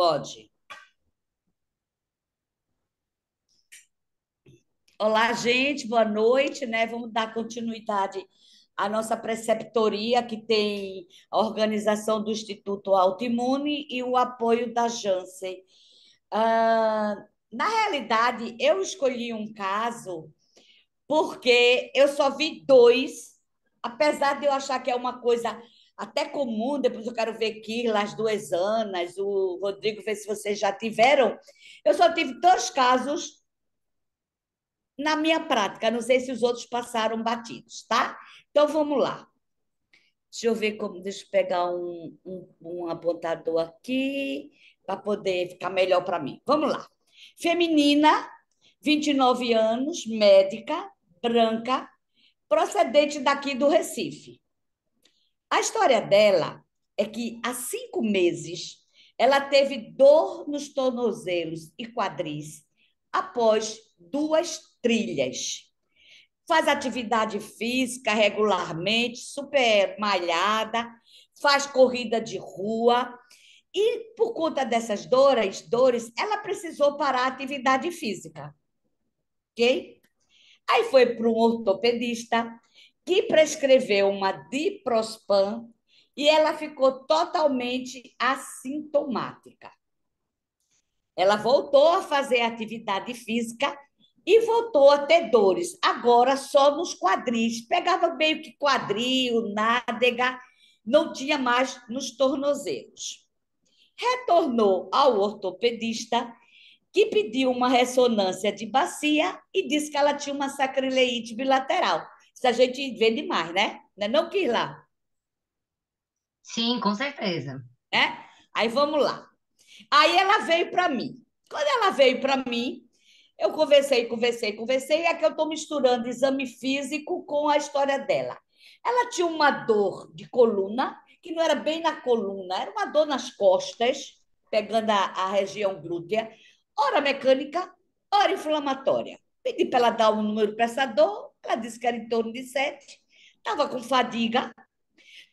Pode. Olá, gente, boa noite, né? Vamos dar continuidade à nossa preceptoria, que tem a organização do Instituto Autoimune e o apoio da Janssen. Na realidade, eu escolhi um caso porque eu só vi dois, apesar de eu achar que é uma coisa até comum, depois eu quero ver aqui as duas Anas, o Rodrigo, ver se vocês já tiveram. Eu só tive dois casos na minha prática. Não sei se os outros passaram batidos, tá? Então vamos lá. Deixa eu ver como. Deixa eu pegar um apontador aqui para poder ficar melhor para mim. Vamos lá. Feminina, 29 anos, médica, branca, procedente daqui do Recife. A história dela é que há 5 meses ela teve dor nos tornozelos e quadris após duas trilhas. Faz atividade física regularmente, super malhada, faz corrida de rua e por conta dessas dores, ela precisou parar a atividade física, ok? Aí foi para um ortopedista que prescreveu uma diprospan e ela ficou totalmente assintomática. Ela voltou a fazer atividade física e voltou a ter dores, agora só nos quadris. Pegava meio que quadril, nádega, não tinha mais nos tornozelos. Retornou ao ortopedista, que pediu uma ressonância de bacia e disse que ela tinha uma sacrileite bilateral. Isso a gente vê demais, né? Não quis lá, Sim, com certeza. né? Aí vamos lá. Aí ela veio para mim. Quando ela veio para mim, eu conversei, e é que eu estou misturando exame físico com a história dela. Ela tinha uma dor de coluna, que não era bem na coluna, era uma dor nas costas, pegando a região glútea, ora mecânica, ora inflamatória. Pedi para ela dar um número para essa dor, ela disse que era em torno de 7. Estava com fadiga,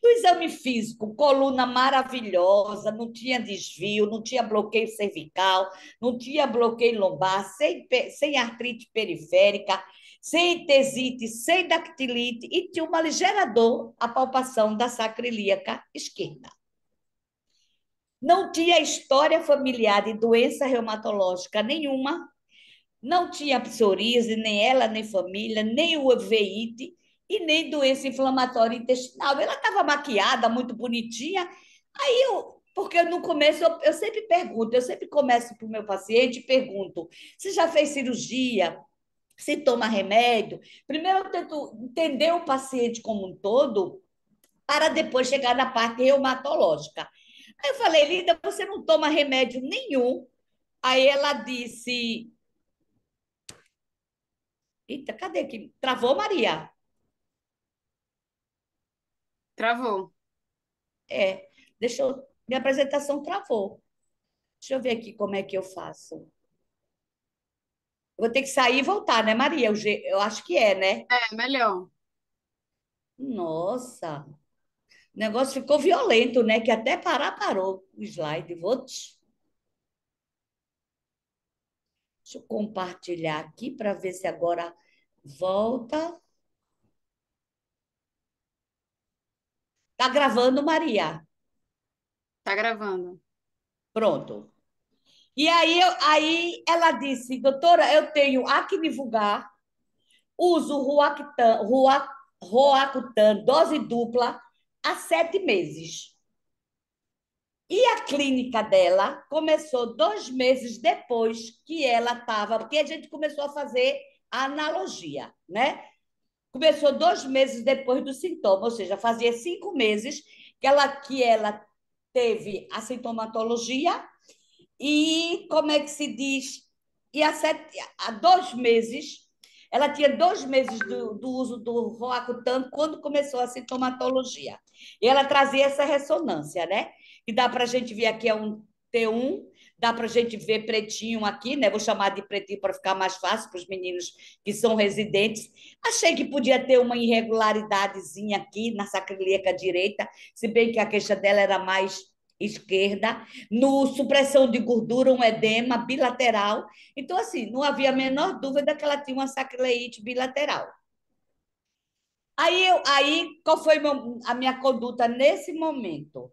do exame físico, coluna maravilhosa, não tinha desvio, não tinha bloqueio cervical, não tinha bloqueio lombar, sem artrite periférica, sem tesite, sem dactilite e tinha uma ligeira dor, a palpação da sacroiliaca esquerda. Não tinha história familiar de doença reumatológica nenhuma, não tinha psoríase, nem ela, nem família, nem uveíte e nem doença inflamatória intestinal. Ela estava maquiada, muito bonitinha. Aí porque no começo eu sempre pergunto, eu sempre começo para o meu paciente e pergunto: se já fez cirurgia? Se toma remédio? Primeiro eu tento entender o paciente como um todo, para depois chegar na parte reumatológica. Aí eu falei, Linda, você não toma remédio nenhum? Aí ela disse, eita, cadê aqui? Travou, Maria? Travou. É, deixa eu. Minha apresentação travou. Deixa eu ver aqui como é que eu faço. Eu vou ter que sair e voltar, né, Maria? Eu acho que é, né? É, melhor. Nossa, o negócio ficou violento, né? Que até parar parou o slide. Deixa eu compartilhar aqui para ver se agora volta. Tá gravando, Maria? Tá gravando. Pronto. E aí ela disse, doutora, eu tenho acne vulgar, uso Roacutan, dose dupla, há 7 meses. E a clínica dela começou 2 meses depois que ela estava, porque a gente começou a fazer a analogia, né? Começou 2 meses depois do sintoma, ou seja, fazia 5 meses que ela teve a sintomatologia e como é que se diz? E há 2 meses, ela tinha 2 meses do uso do Roacutan quando começou a sintomatologia. E ela trazia essa ressonância, né? E dá para a gente ver aqui é um T1, dá para a gente ver pretinho aqui, né? Vou chamar de pretinho para ficar mais fácil para os meninos que são residentes. Achei que podia ter uma irregularidadezinha aqui na sacroiliaca direita, se bem que a queixa dela era mais esquerda, no supressão de gordura, um edema bilateral. Então, assim, não havia a menor dúvida que ela tinha uma sacrileite bilateral. Aí qual foi a minha conduta nesse momento?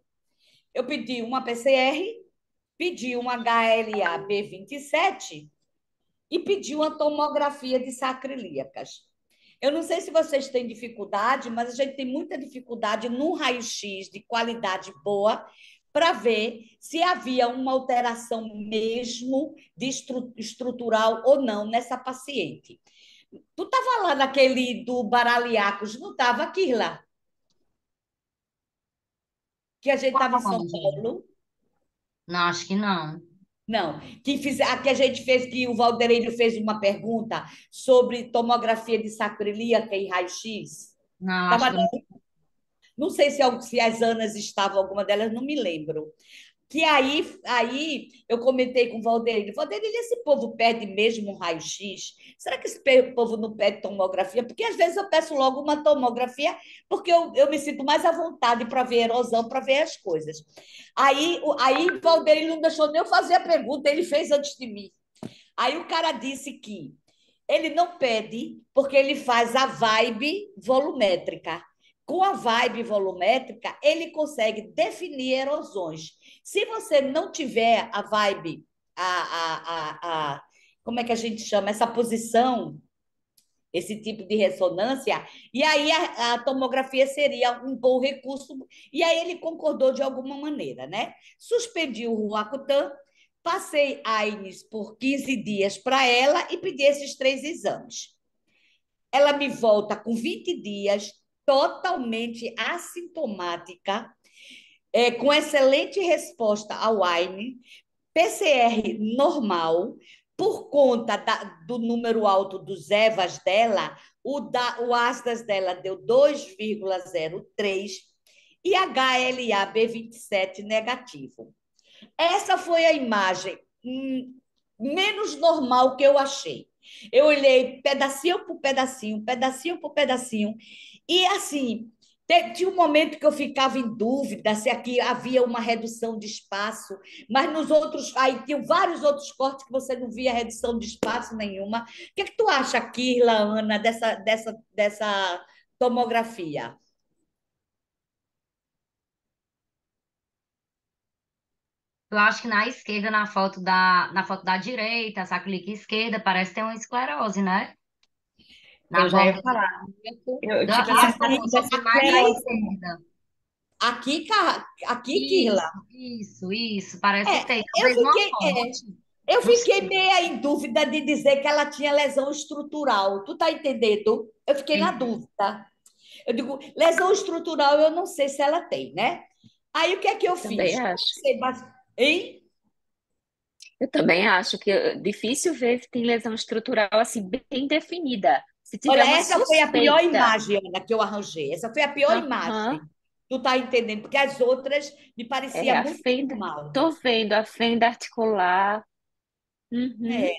Eu pedi uma PCR, pedi um HLA-B27 e pedi uma tomografia de sacroiliacas. Eu não sei se vocês têm dificuldade, mas a gente tem muita dificuldade num raio-x de qualidade boa para ver se havia uma alteração mesmo de estrutural ou não nessa paciente. Tu estava lá naquele do Baraliacos, não estava, Kirla? Que a gente estava em São Onde? Paulo? Não, acho que não. Não, que a gente fez, que o Valdeirênio fez uma pergunta sobre tomografia de sacroiliaca e raio-x. Não, acho Tava, que eu não. não sei se as Anas estavam, alguma delas, não me lembro. Que aí eu comentei com o Valdeir, Valdeir, esse povo pede mesmo um raio-x? Será que esse povo não pede tomografia? Porque às vezes eu peço logo uma tomografia, porque eu me sinto mais à vontade para ver erosão, para ver as coisas. Aí o Valdeir não deixou nem eu fazer a pergunta, ele fez antes de mim. Aí o cara disse que ele não pede porque ele faz a vibe volumétrica. Com a vibe volumétrica, ele consegue definir erosões. Se você não tiver a vibe, como é que a gente chama? Essa posição, esse tipo de ressonância, e aí a tomografia seria um bom recurso, e aí ele concordou de alguma maneira, né? Suspendi o Ruacutan, passei AINES por 15 dias para ela e pedi esses 3 exames. Ela me volta com 20 dias, totalmente assintomática, com excelente resposta ao AINE, PCR normal, por conta do número alto dos EVAs dela, o ASDAS dela deu 2,03 e HLA-B27 negativo. Essa foi a imagem menos normal que eu achei. Eu olhei pedacinho por pedacinho, e assim, tinha um momento que eu ficava em dúvida se aqui havia uma redução de espaço, mas nos outros, aí tinham vários outros cortes que você não via redução de espaço nenhuma. O que é que tu acha, Kirla, Ana, dessa tomografia? Eu acho que na esquerda, na foto da direita, essa clique esquerda, parece ter uma esclerose, né? Na Eu já ia borda falar. Eu tive a da Aqui, sensação foto dessa mais à aqui, esclerose. esquerda. aqui, Kirla. Isso. Parece ter. Eu Talvez uma fiquei, fonte. eu Não fiquei sei. meio em dúvida de dizer que ela tinha lesão estrutural. Tu tá entendendo? Eu fiquei na Entendi. dúvida. Eu digo, lesão estrutural eu não sei se ela tem, né? Aí o que é que eu Também fiz? acho. Hein? Eu também acho que é difícil ver se tem lesão estrutural assim bem definida. Se Olha, tiver uma essa foi a pior suspeita, imagem, Ana, que eu arranjei. Essa foi a pior aham, imagem. Tu tá entendendo? Porque as outras me parecia a muito fenda, normal. tô vendo a fenda articular, É, uhum, né?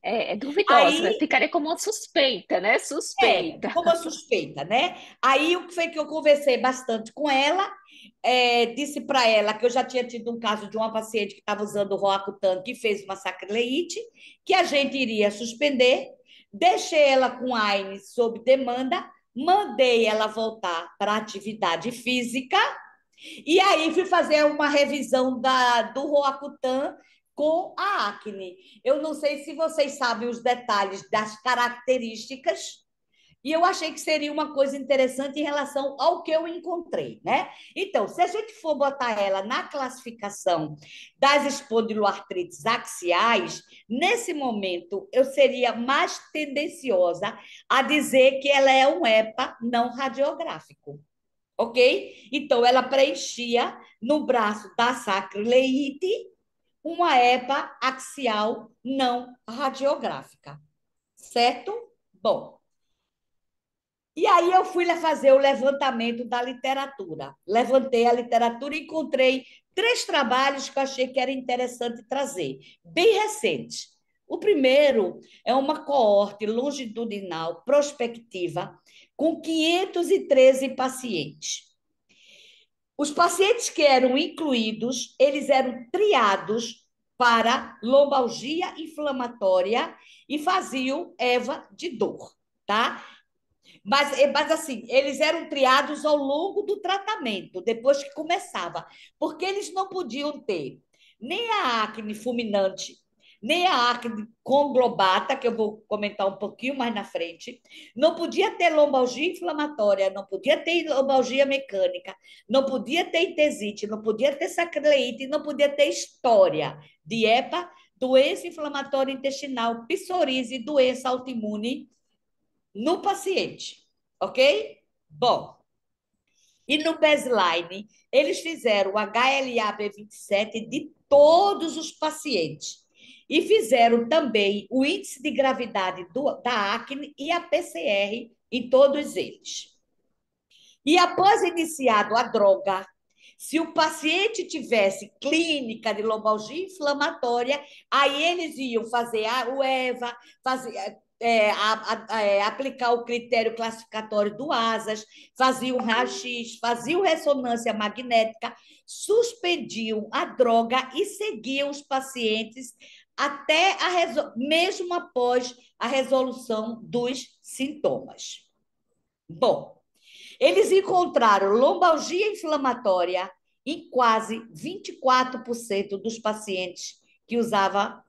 é duvidosa, Aí ficaria como uma suspeita, né? Suspeita. como a suspeita, né? Aí o que foi que eu conversei bastante com ela, disse para ela que eu já tinha tido um caso de uma paciente que estava usando o Roacutan que fez uma sacrileite, que a gente iria suspender, deixei ela com AINE sob demanda, mandei ela voltar para a atividade física, e aí fui fazer uma revisão do Roacutan com a acne. Eu não sei se vocês sabem os detalhes das características, e eu achei que seria uma coisa interessante em relação ao que eu encontrei, né? Então, se a gente for botar ela na classificação das espondiloartrites axiais, nesse momento eu seria mais tendenciosa a dizer que ela é um EPA não radiográfico, ok? Então, ela preenchia no braço da sacroileite uma EPA axial não radiográfica, certo? Bom, e aí eu fui lá fazer o levantamento da literatura. Levantei a literatura e encontrei 3 trabalhos que eu achei que era interessante trazer, bem recentes. O primeiro é uma coorte longitudinal prospectiva com 513 pacientes. Os pacientes que eram incluídos, eles eram triados para lombalgia inflamatória e faziam EVA de dor, tá? Mas assim, eles eram triados ao longo do tratamento, depois que começava, porque eles não podiam ter nem a acne fulminante, nem a acne conglobata, que eu vou comentar um pouquinho mais na frente, não podia ter lombalgia inflamatória, não podia ter lombalgia mecânica, não podia ter entesite, não podia ter sacroleite, não podia ter história de EPA, doença inflamatória intestinal, psoríase, doença autoimune no paciente, ok? Bom, e no baseline, eles fizeram o HLA-B27 de todos os pacientes e fizeram também o índice de gravidade da acne e a PCR em todos eles. E após iniciado a droga, se o paciente tivesse clínica de lombalgia inflamatória, aí eles iam fazer o EVA, aplicar o critério classificatório do ASAS, faziam raio-x, faziam ressonância magnética, suspendiam a droga e seguiam os pacientes até mesmo após a resolução dos sintomas. Bom, eles encontraram lombalgia inflamatória em quase 24% dos pacientes que usavam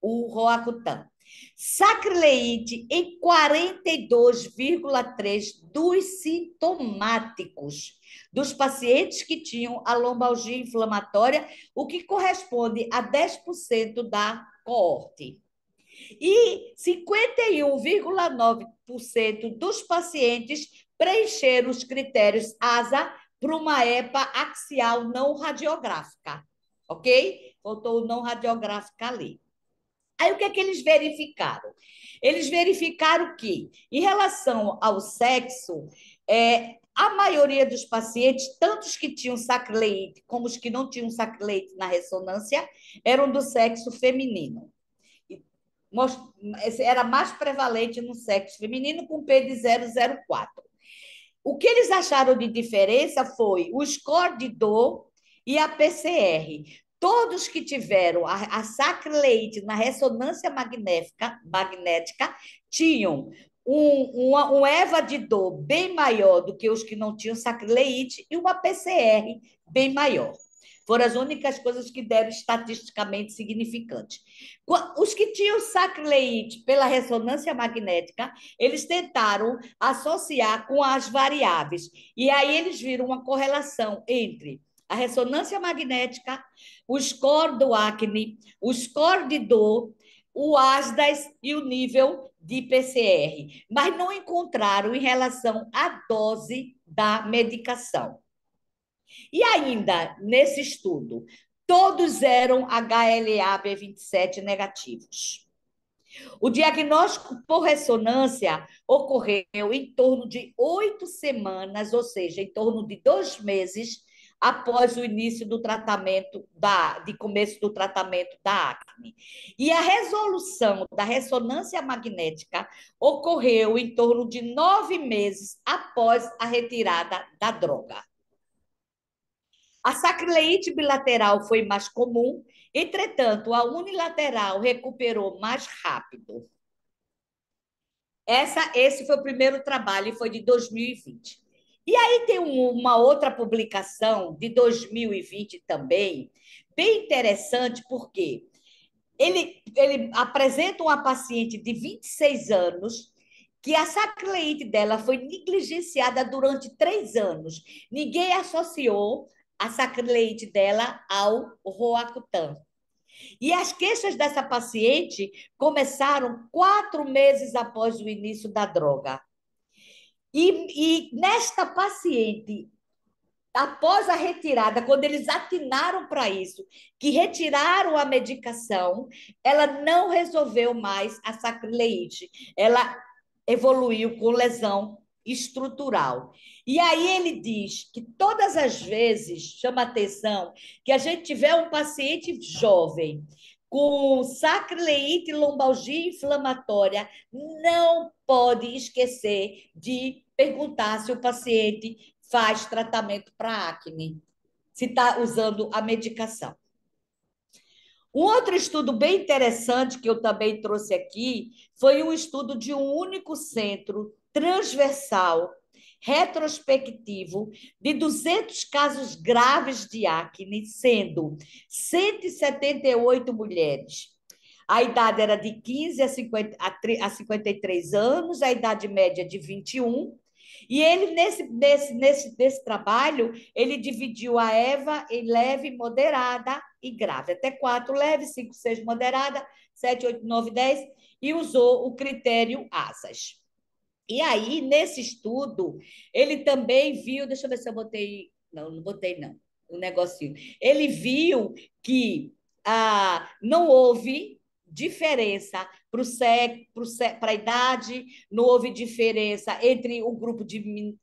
o Roacutan. Sacrileite em 42,3% dos sintomáticos dos pacientes que tinham a lombalgia inflamatória, o que corresponde a 10% da coorte. E 51,9% dos pacientes preencheram os critérios ASA para uma EPA axial não radiográfica, ok? Faltou o não radiográfica ali. Aí o que é que eles verificaram? Eles verificaram que, em relação ao sexo, a maioria dos pacientes, tanto os que tinham sacrileite como os que não tinham sacrileite na ressonância, eram do sexo feminino. Era mais prevalente no sexo feminino, com P de 0,04. O que eles acharam de diferença foi o score de dor e a PCR. Todos que tiveram a sacrileite na ressonância magnética tinham um EVA de dor bem maior do que os que não tinham sacrileite e uma PCR bem maior. Foram as únicas coisas que deram estatisticamente significantes. Os que tinham sacrileite pela ressonância magnética, eles tentaram associar com as variáveis. E aí eles viram uma correlação entre a ressonância magnética, o score do acne, o score de dor, o ASDAS e o nível de PCR, mas não encontraram em relação à dose da medicação. E ainda, nesse estudo, todos eram HLA-B27 negativos. O diagnóstico por ressonância ocorreu em torno de 8 semanas, ou seja, em torno de 2 meses após o início do tratamento, de começo do tratamento da acne. E a resolução da ressonância magnética ocorreu em torno de 9 meses após a retirada da droga. A sacrileite bilateral foi mais comum, entretanto, a unilateral recuperou mais rápido. Esse foi o primeiro trabalho e foi de 2020. E aí tem uma outra publicação de 2020 também, bem interessante, porque ele apresenta uma paciente de 26 anos que a sacrileite dela foi negligenciada durante 3 anos. Ninguém associou a sacrileite dela ao Roacutan. E as queixas dessa paciente começaram 4 meses após o início da droga. E nesta paciente, após a retirada, quando eles atinaram para isso, que retiraram a medicação, ela não resolveu mais a sacrileite. Ela evoluiu com lesão estrutural. E aí ele diz que todas as vezes, chama atenção, que a gente tiver um paciente jovem com sacrileite e lombalgia inflamatória, não pode esquecer de perguntar se o paciente faz tratamento para acne, se está usando a medicação. Um outro estudo bem interessante que eu também trouxe aqui foi um estudo de um único centro transversal, retrospectivo, de 200 casos graves de acne, sendo 178 mulheres. A idade era de 15 a 53 anos, a idade média de 21. E ele, nesse trabalho, ele dividiu a EVA em leve, moderada e grave. Até 4 leve, 5, 6 moderada, 7, 8, 9, 10, e usou o critério ASAS. E aí, nesse estudo, ele também viu, deixa eu ver se eu botei, não botei não, um negocinho. Ele viu que não houve diferença para a idade, não houve diferença entre o grupo de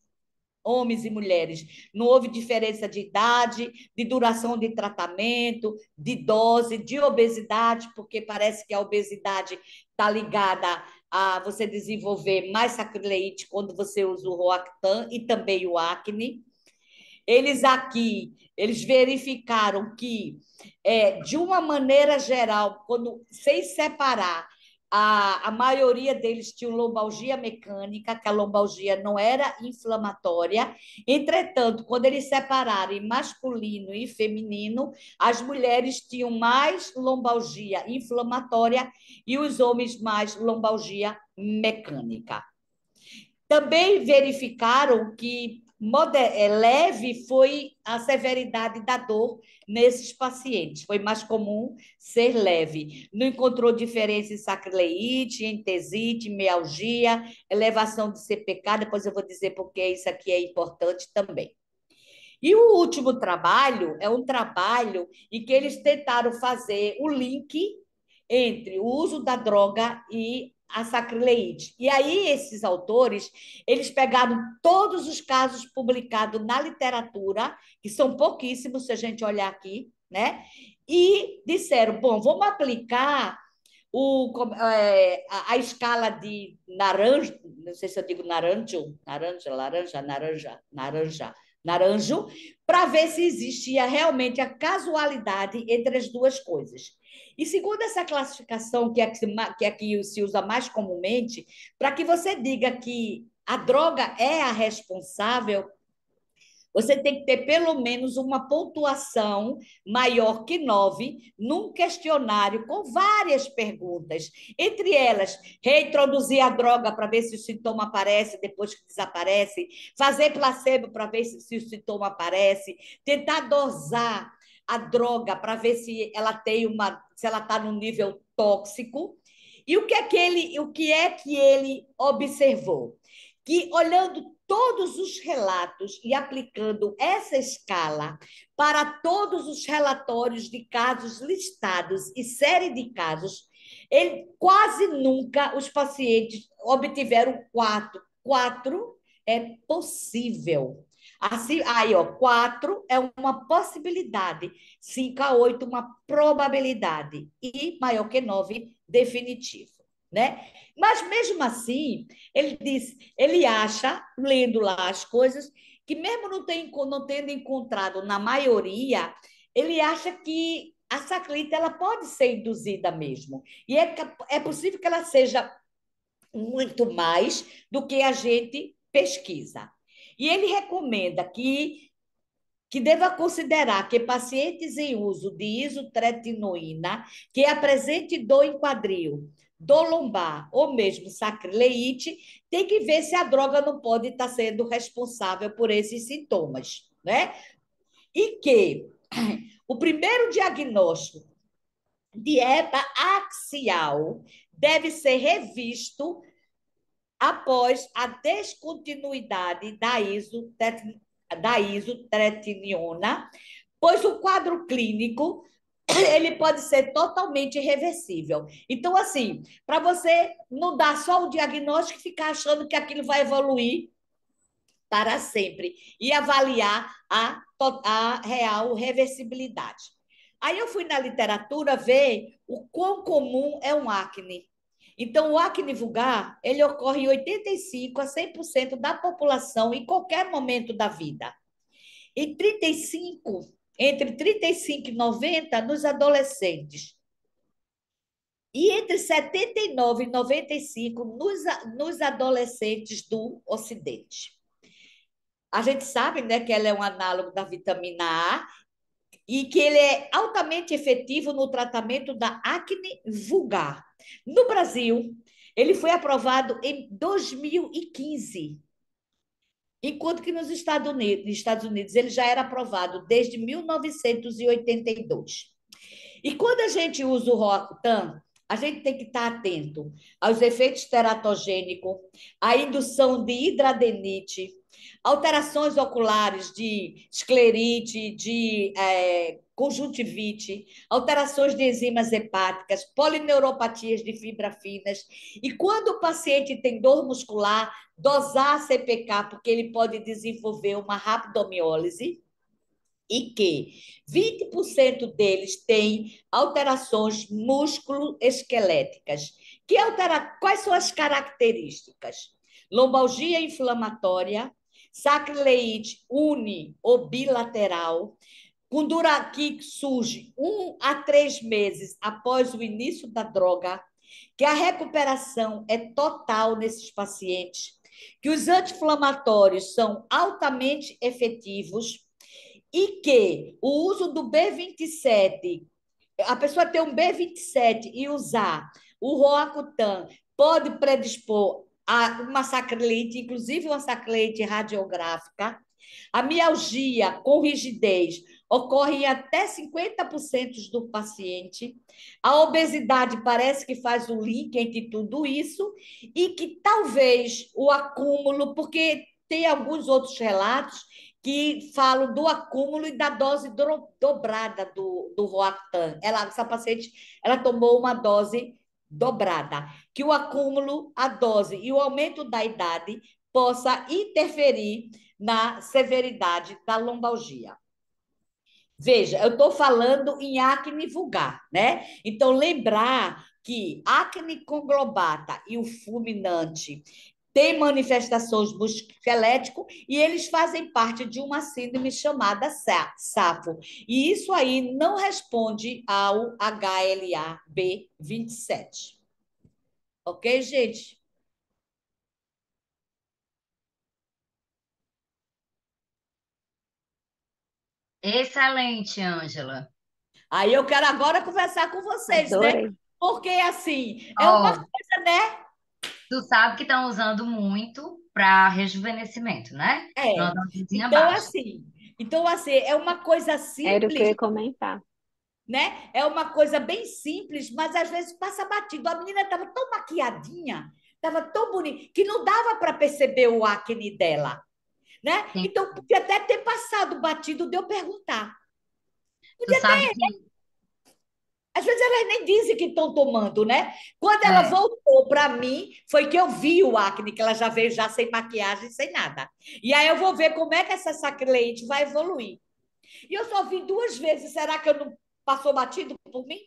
homens e mulheres. Não houve diferença de idade, de duração de tratamento, de dose, de obesidade, porque parece que a obesidade está ligada a você desenvolver mais sacrileite quando você usa o Roactan e também o acne. Eles verificaram que, de uma maneira geral, sem separar, a maioria deles tinha lombalgia mecânica, que a lombalgia não era inflamatória. Entretanto, quando eles separaram em masculino e feminino, as mulheres tinham mais lombalgia inflamatória e os homens mais lombalgia mecânica. Também verificaram que leve foi a severidade da dor nesses pacientes. Foi mais comum ser leve. Não encontrou diferença em sacrileite, entesite, mialgia, elevação de CPK. Depois eu vou dizer porque isso aqui é importante também. E o último trabalho é um trabalho em que eles tentaram fazer o link entre o uso da droga e a sacrileite. E aí esses autores, eles pegaram todos os casos publicados na literatura, que são pouquíssimos se a gente olhar aqui, né? E disseram, bom, vamos aplicar a escala de naranja, não sei se eu digo naranjo, naranjo, para ver se existia realmente a casualidade entre as duas coisas. E segundo essa classificação, que é que se usa mais comumente, para que você diga que a droga é a responsável, você tem que ter pelo menos uma pontuação maior que 9 num questionário com várias perguntas. Entre elas, reintroduzir a droga para ver se o sintoma aparece depois que desaparece, fazer placebo para ver se o sintoma aparece, tentar dosar a droga para ver se ela está num nível tóxico. E o que é que ele observou? Que olhando todos os relatos e aplicando essa escala para todos os relatórios de casos listados e série de casos, quase nunca os pacientes obtiveram 4. 4 é possível. Assim, aí, ó, 4 é uma possibilidade, 5 a 8 uma probabilidade e maior que 9 definitivo, né? Mas mesmo assim, ele acha, lendo lá as coisas, que mesmo não tendo encontrado na maioria, ele acha que a sacrita ela pode ser induzida mesmo. E é possível que ela seja muito mais do que a gente pesquisa. E ele recomenda que deva considerar que pacientes em uso de isotretinoína que apresente dor em quadril, dor lombar ou mesmo sacrileite, tem que ver se a droga não pode estar sendo responsável por esses sintomas, né? E que o primeiro diagnóstico de hernia axial deve ser revisto após a descontinuidade da isotretiniona, pois o quadro clínico ele pode ser totalmente irreversível. Então, assim, para você não dar só o diagnóstico e ficar achando que aquilo vai evoluir para sempre e avaliar a real reversibilidade. Aí eu fui na literatura ver o quão comum é um acne. Então, o acne vulgar, ele ocorre em 85 a 100% da população em qualquer momento da vida. E 35, entre 35 e 90 nos adolescentes. E entre 79 e 95 nos adolescentes do Ocidente. A gente sabe, né, que ela é um análogo da vitamina A e que ele é altamente efetivo no tratamento da acne vulgar. No Brasil, ele foi aprovado em 2015, enquanto que nos Estados Unidos ele já era aprovado desde 1982. E quando a gente usa o Roacutan, a gente tem que estar atento aos efeitos teratogênicos, à indução de hidradenite, alterações oculares de esclerite, de conjuntivite, alterações de enzimas hepáticas, polineuropatias de fibras finas. E quando o paciente tem dor muscular, dosar a CPK, porque ele pode desenvolver uma rabdomiólise, e que 20% deles têm alterações músculo-esqueléticas. Quais são as características? Lombalgia inflamatória, sacrileite uni ou bilateral, com que surge 1 a 3 meses após o início da droga, que a recuperação é total nesses pacientes, que os anti-inflamatórios são altamente efetivos e que o uso do B27, a pessoa ter um B27 e usar o Roacutan pode predispor a uma sacrilite, inclusive uma sacrilite radiográfica. A mialgia com rigidez ocorre em até 50% do paciente. A obesidade parece que faz o link entre tudo isso e que talvez o acúmulo, porque tem alguns outros relatos que falam do acúmulo e da dose dobrada do Roactan. Essa paciente, ela tomou uma dose dobrada, que o acúmulo, a dose e o aumento da idade possa interferir na severidade da lombalgia. Veja, eu estou falando em acne vulgar, né? Então, lembrar que acne conglobata e o fulminante têm manifestações musculoesquelético e eles fazem parte de uma síndrome chamada SAFO. E isso aí não responde ao HLA-B27. Ok, gente? Excelente, Ângela. Aí eu quero agora conversar com vocês, né? Adorei. Porque, assim, é uma Ó, coisa, né? tu sabe que estão usando muito para rejuvenescimento, né? É. Numa dosezinha Então, baixa. assim, é uma coisa Era o que eu simples, ia comentar. né? É uma coisa bem simples, mas às vezes passa batido. A menina estava tão maquiadinha, estava tão bonita, que não dava para perceber o acne dela, né? Tem- Então, podia até ter passado batido de eu perguntar. Tu Podia sabe ter. que Às vezes elas nem dizem que estão tomando, né? Quando ela é, voltou para mim, foi que eu vi o acne, que ela já veio já sem maquiagem, sem nada. E aí eu vou ver como é que essa sacrilete vai evoluir. E eu só vi 2 vezes. Será que eu não passou batido por mim?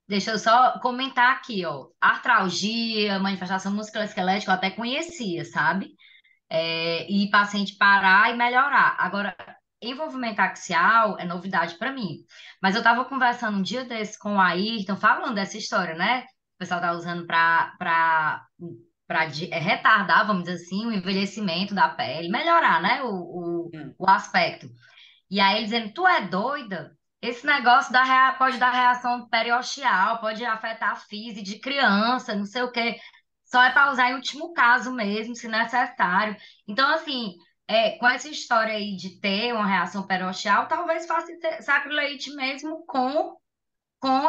deixa eu só comentar aqui, ó. Artralgia, manifestação musculoesquelética, eu até conhecia, sabe? E paciente parar e melhorar. Agora, envolvimento axial é novidade para mim. Mas eu estava conversando um dia desse com o Ayrton, falando dessa história, né? O pessoal tá usando para retardar, vamos dizer assim, o envelhecimento da pele, melhorar, né? O aspecto. E aí ele dizendo, tu é doida? Esse negócio pode dar reação periosteal, pode afetar a física de criança, não sei o quê. Só é para usar em último caso mesmo, se necessário. Então, assim, com essa história aí de ter uma reação periosteal, talvez faça sacrilege mesmo com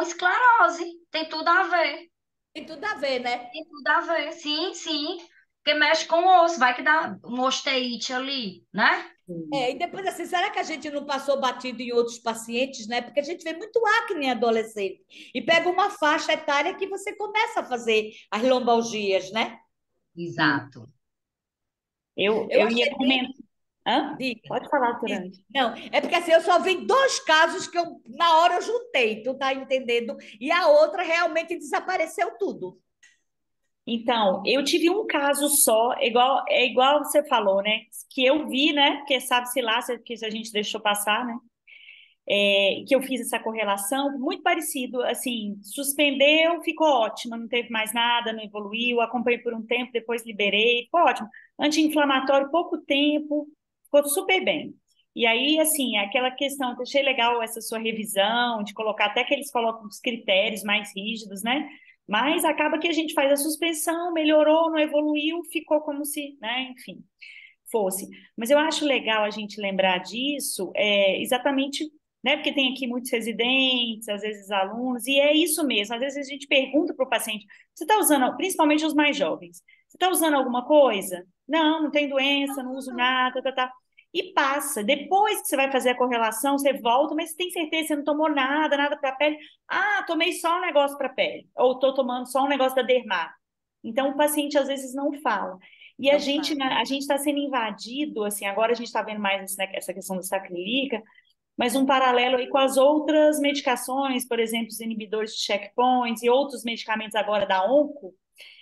esclerose. Tem tudo a ver. Tem tudo a ver, né? Tem tudo a ver, sim, sim. Porque mexe com o osso, vai que dá um osteite ali, né? E depois, assim, será que a gente não passou batido em outros pacientes, né? Porque a gente vê muito acne em adolescente. E pega uma faixa etária que você começa a fazer as lombalgias, né? Exato. Eu Eu ia achei bem. comentar. Hã? Diga. Pode falar, Diz. Turante. Não, é porque assim, eu só vi 2 casos que eu, na hora eu juntei, tu tá entendendo? E a outra realmente desapareceu tudo. Então, eu tive um caso só, igual você falou, né? Que eu vi, né? Porque sabe-se lá que a gente deixou passar, né? Que eu fiz essa correlação, muito parecido, assim, suspendeu, ficou ótima, não teve mais nada, não evoluiu, acompanhei por um tempo, depois liberei, ficou ótimo. Anti-inflamatório, pouco tempo, ficou super bem. E aí, assim, aquela questão, achei legal essa sua revisão, de colocar, até que eles colocam os critérios mais rígidos, né? Mas acaba que a gente faz a suspensão, melhorou, não evoluiu, ficou como se, né, enfim, fosse. Mas eu acho legal a gente lembrar disso, exatamente, né? Porque tem aqui muitos residentes, às vezes alunos, e é isso mesmo. Às vezes a gente pergunta para o paciente: você está usando, principalmente os mais jovens, você está usando alguma coisa? Não, não tem doença, não uso nada, tá, tá. E passa. Depois que você vai fazer a correlação, você volta, mas você tem certeza que você não tomou nada, nada para a pele? Ah, tomei só um negócio para a pele, ou estou tomando só um negócio da dermato. Então, o paciente às vezes não fala. E a Não gente, fala. né, a gente está sendo invadido, assim, agora a gente está vendo mais essa questão da sacrilírica, mas um paralelo aí com as outras medicações, por exemplo, os inibidores de checkpoints e outros medicamentos agora da onco.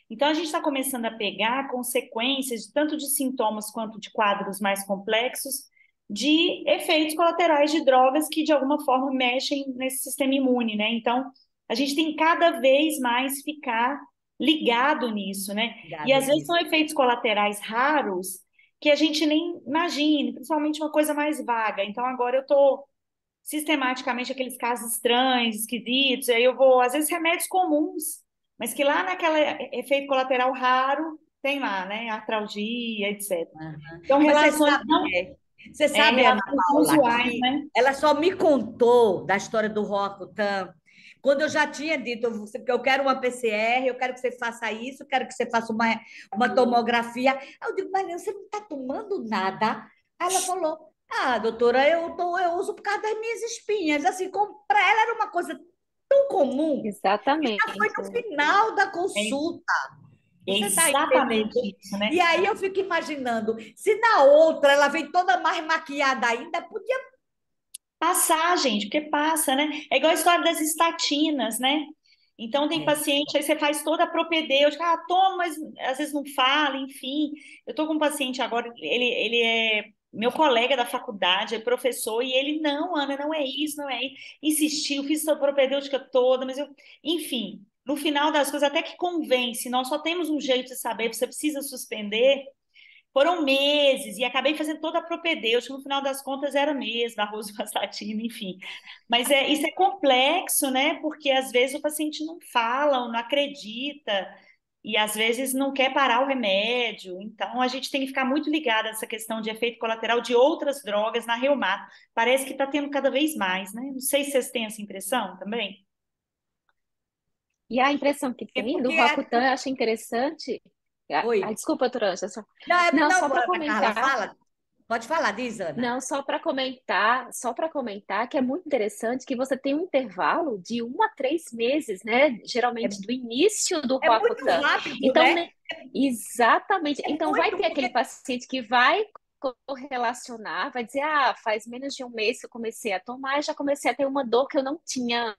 Então, a gente está começando a pegar consequências, tanto de sintomas quanto de quadros mais complexos, de efeitos colaterais de drogas que, de alguma forma, mexem nesse sistema imune, né? Então, a gente tem cada vez mais ficar ligado nisso, né? E, Ligado às vezes, nisso. são efeitos colaterais raros que a gente nem imagina, principalmente uma coisa mais vaga. Então, agora eu estou sistematicamente aqueles casos estranhos, esquisitos, aí eu vou, às vezes, remédios comuns, mas que lá naquele efeito colateral raro tem lá, né? Artralgia, etc. Aham. Então, Mas relações não, você sabe, Ana relações não Paula, usuais, que né? ela só me contou da história do Roacutan quando eu já tinha dito, porque eu quero uma PCR, eu quero que você faça isso, eu quero que você faça uma tomografia. Aí eu digo, mas você não está tomando nada? Aí ela falou, ah, doutora, eu uso por causa das minhas espinhas. Assim, para ela era uma coisa tão comum. E já foi Exatamente. no final da É, consulta. é Você está exatamente entendendo? isso, né? E aí eu fico imaginando, se na outra ela vem toda mais maquiada ainda, podia. Passar, gente, porque passa, né? É igual a história das estatinas, né? Então, tem É, paciente, aí você faz toda a propedêutica, toma, mas às vezes não fala, enfim. Eu tô com um paciente agora, ele é meu colega da faculdade, é professor, e ele, não, Ana, não é isso, não é isso. Insistiu, fiz a propedêutica toda, mas eu, enfim, no final das coisas, até que convence, nós só temos um jeito de saber, você precisa suspender. Foram meses, e acabei fazendo toda a propedêutica, no final das contas era mesmo, arroz vastatina, enfim. Mas isso é complexo, né? Porque às vezes o paciente não fala, ou não acredita, e às vezes não quer parar o remédio. Então a gente tem que ficar muito ligado nessa questão de efeito colateral de outras drogas na reumato. Parece que está tendo cada vez mais, né? Não sei se vocês têm essa impressão também. E a impressão que é tem do porque é. Roacutan, eu acho interessante. Oi. Desculpa, Turanja, só. Não, Não, não, só para a Carla comentar. fala. Pode falar, diz, Ana. Não, só para comentar que é muito interessante que você tem um intervalo de 1 a 3 meses, né? É, Geralmente do início do é muito Roacutan. rápido, Então, né? né? Exatamente. É Então, vai muito, ter aquele porque paciente que vai correlacionar, vai dizer, ah, faz menos de um mês que eu comecei a tomar e já comecei a ter uma dor que eu não tinha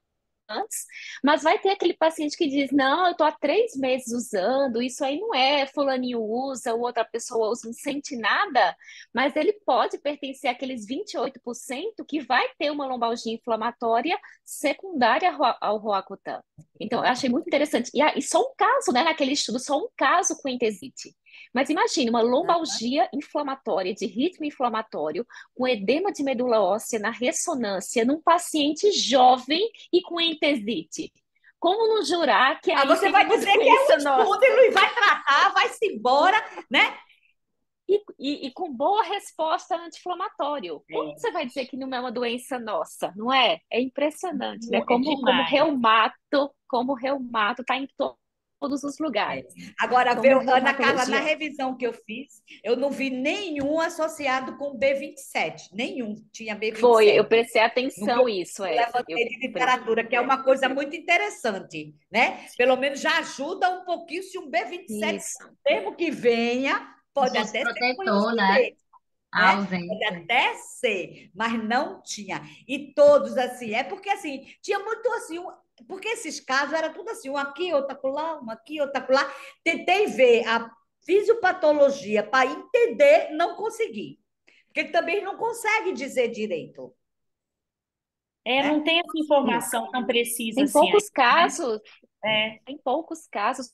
antes, mas vai ter aquele paciente que diz: não, eu estou há 3 meses usando, isso aí não é, fulaninho usa, ou outra pessoa usa, não sente nada, mas ele pode pertencer àqueles 28% que vai ter uma lombalgia inflamatória secundária ao Roacutan. Então, eu achei muito interessante. E só um caso, né, naquele estudo, só um caso com entesite. Mas imagine uma lombalgia inflamatória, de ritmo inflamatório, com edema de medula óssea na ressonância, num paciente jovem e com entesite. Como não jurar que aí você tem vai uma dizer que é um doença estudo nossa? e vai tratar, vai-se embora, né? E com boa resposta anti-inflamatório. Como É, você vai dizer que não é uma doença nossa, não é? É impressionante, né? é Como demais. reumato está em todos os É. lugares. Agora, Como a Ana Carla, na reumatologia. revisão que eu fiz, eu não vi nenhum associado com B27, nenhum tinha Foi, eu B27. prestei No que eu atenção isso, levantei de literatura, que é uma coisa muito interessante, né? Pelo menos já ajuda um pouquinho se um B27, isso. mesmo que venha, Como pode se fosse até ser protetor, né? coincidente. A né? Pode ausência. até ser, mas não tinha. E todos assim, é porque assim, tinha muito assim, porque esses casos era tudo assim, um aqui, outro acolá, um aqui, outro acolá. Tentei ver a fisiopatologia para entender, não consegui. Porque ele também não consegue dizer direito, Não né? tem essa informação tão precisa Tem assim poucos ainda, né? casos, É, tem poucos casos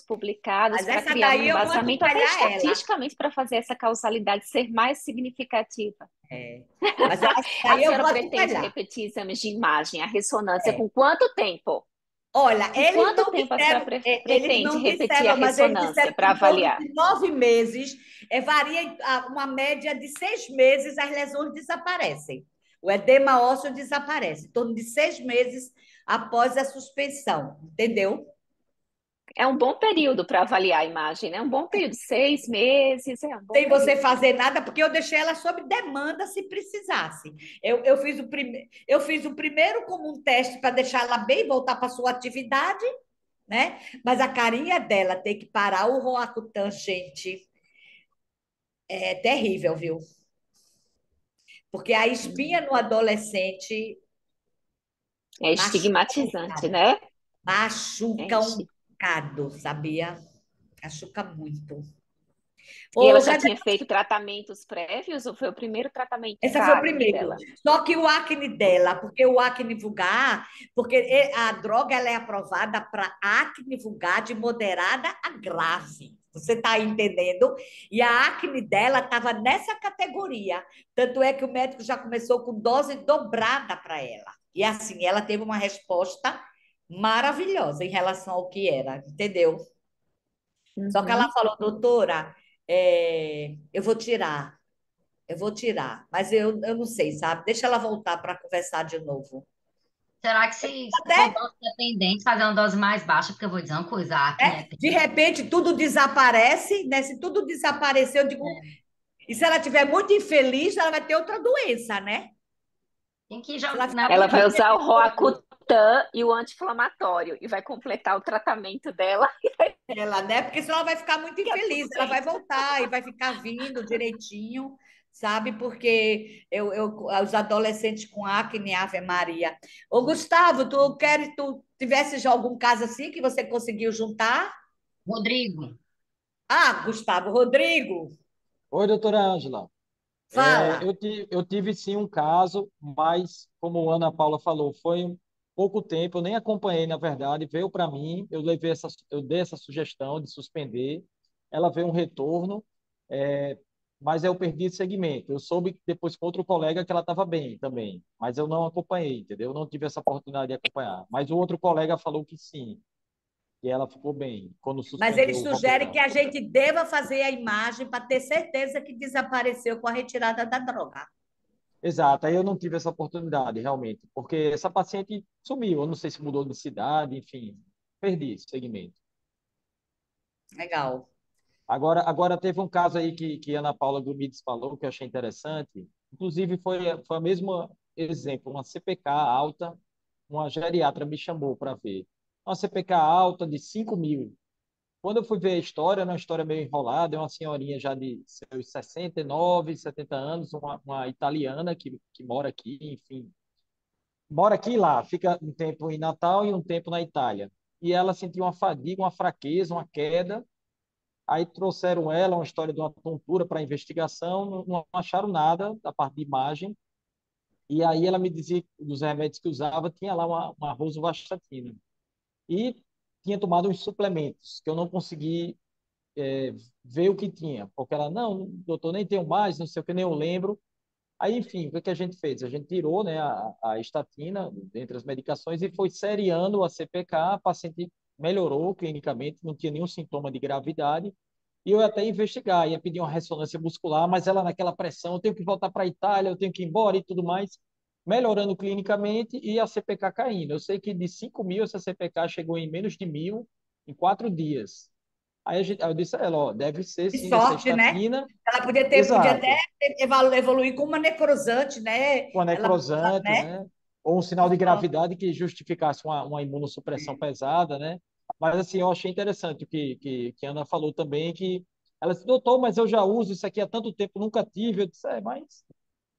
publicados Mas para essa criar um daí eu vou embasamento, até acompanhar ela. estatisticamente, para fazer essa causalidade ser mais significativa. É. Mas essa A daí eu senhora vou pretende acompanhar. repetir exames de imagem, a ressonância, É. com quanto tempo? Olha, Com quanto tempo a senhora eles pretende não repetir a disseram, mas eles ressonância disseram que para em torno avaliar? de 9 meses, varia uma média de 6 meses, as lesões desaparecem. O edema ósseo desaparece, em torno de 6 meses após a suspensão, entendeu? É um bom período para avaliar a imagem, né? Um bom período, 6 meses, é um bom Sem você período. fazer nada, porque eu deixei ela sob demanda se precisasse. Eu fiz o primeiro como um teste para deixar ela bem, voltar para a sua atividade, né? Mas a carinha dela ter que parar o Roacutan, gente, é terrível, viu? Porque a espinha no adolescente É machuca um estigmatizante, bocado. né? É Machuca um esti- bocado, sabia? Machuca muito. E ela Ô, já Jade, tinha feito tratamentos prévios ou foi o primeiro tratamento esse para foi o a acne primeiro. dela? Só que o acne dela, porque o acne vulgar, porque a droga ela é aprovada para acne vulgar de moderada a grave. Você está entendendo? E a acne dela estava nessa categoria. Tanto é que o médico já começou com dose dobrada para ela. E assim, ela teve uma resposta maravilhosa em relação ao que era, entendeu? Só que ela Uhum. falou, doutora, eu vou tirar. Eu vou tirar, mas eu não sei, sabe? Deixa ela voltar para conversar de novo. Será que se for Até, dose dependente, fazer uma dose mais baixa? Porque eu vou dizer uma coisa, a acne é né? De repente, tudo desaparece, né? Se tudo desaparecer, eu digo. terrível. E se ela estiver muito infeliz, ela vai ter outra doença, né? Tem que Se ela jogar, ficar né? Ela muito vai usar o infeliz, Roacutan e o anti-inflamatório e vai completar o tratamento dela. ela, né? Porque senão ela vai ficar muito Fica infeliz, tudo ela vai bem. voltar e vai ficar vindo direitinho, sabe? Porque os adolescentes com acne, Ave Maria. Ô, Gustavo, tu tivesse já algum caso assim que você conseguiu juntar? Rodrigo, Ah, Gustavo Rodrigo, Oi, doutora Ângela. fala. Eu tive sim um caso, mas como a Ana Paula falou, foi pouco tempo, eu nem acompanhei, na verdade, veio para mim, eu dei essa sugestão de suspender, ela veio um retorno, é, mas eu perdi esse segmento. Eu soube depois com outro colega que ela estava bem também, mas eu não acompanhei, entendeu? Eu não tive essa oportunidade de acompanhar. Mas o outro colega falou que sim, que ela ficou bem quando Mas ele suspendeu o sugere que Rocutan. a gente deva fazer a imagem para ter certeza que desapareceu com a retirada da droga. Exato, aí eu não tive essa oportunidade, realmente, porque essa paciente sumiu, eu não sei se mudou de cidade, enfim, perdi esse segmento. Legal. Agora teve um caso aí que a Ana Paula Gumides falou, que eu achei interessante, inclusive foi o mesmo exemplo, uma CPK alta, uma geriatra me chamou para ver. Uma CPK alta de 5.000. Quando eu fui ver a história, era uma história meio enrolada, é uma senhorinha já de seus 69, 70 anos, uma italiana que mora aqui, enfim, mora aqui e lá, fica um tempo em Natal e um tempo na Itália. E ela sentiu uma fadiga, uma fraqueza, uma queda. Aí trouxeram ela, uma história de uma tontura para investigação, não acharam nada da parte de imagem. E aí ela me dizia que dos remédios que usava, tinha lá uma rosuvastatina. E tinha tomado uns suplementos, que eu não consegui ver o que tinha. Porque ela, não, doutor, nem tenho mais, não sei o que, nem eu lembro. Aí, enfim, o que que a gente fez? A gente tirou, né, a estatina dentre as medicações e foi seriando a CPK, a paciente melhorou clinicamente, não tinha nenhum sintoma de gravidade, e eu ia até investigar, ia pedir uma ressonância muscular, mas ela naquela pressão, eu tenho que voltar para a Itália, eu tenho que ir embora e tudo mais, melhorando clinicamente e a CPK caindo. Eu sei que de 5.000, essa CPK chegou em menos de 1.000 em 4 dias. Aí eu disse a ela, ó, deve ser Que sim essa sorte, né? estatina. Ela podia até Exato, evoluir com uma necrosante, né? com a Ela, necrosante, né? né? Ou um sinal Que de sorte. gravidade que justificasse uma imunossupressão pesada, né? Mas, assim, eu achei interessante o que a Ana falou também, que Ela disse, doutor, mas eu já uso isso aqui há tanto tempo, nunca tive. Eu disse, mas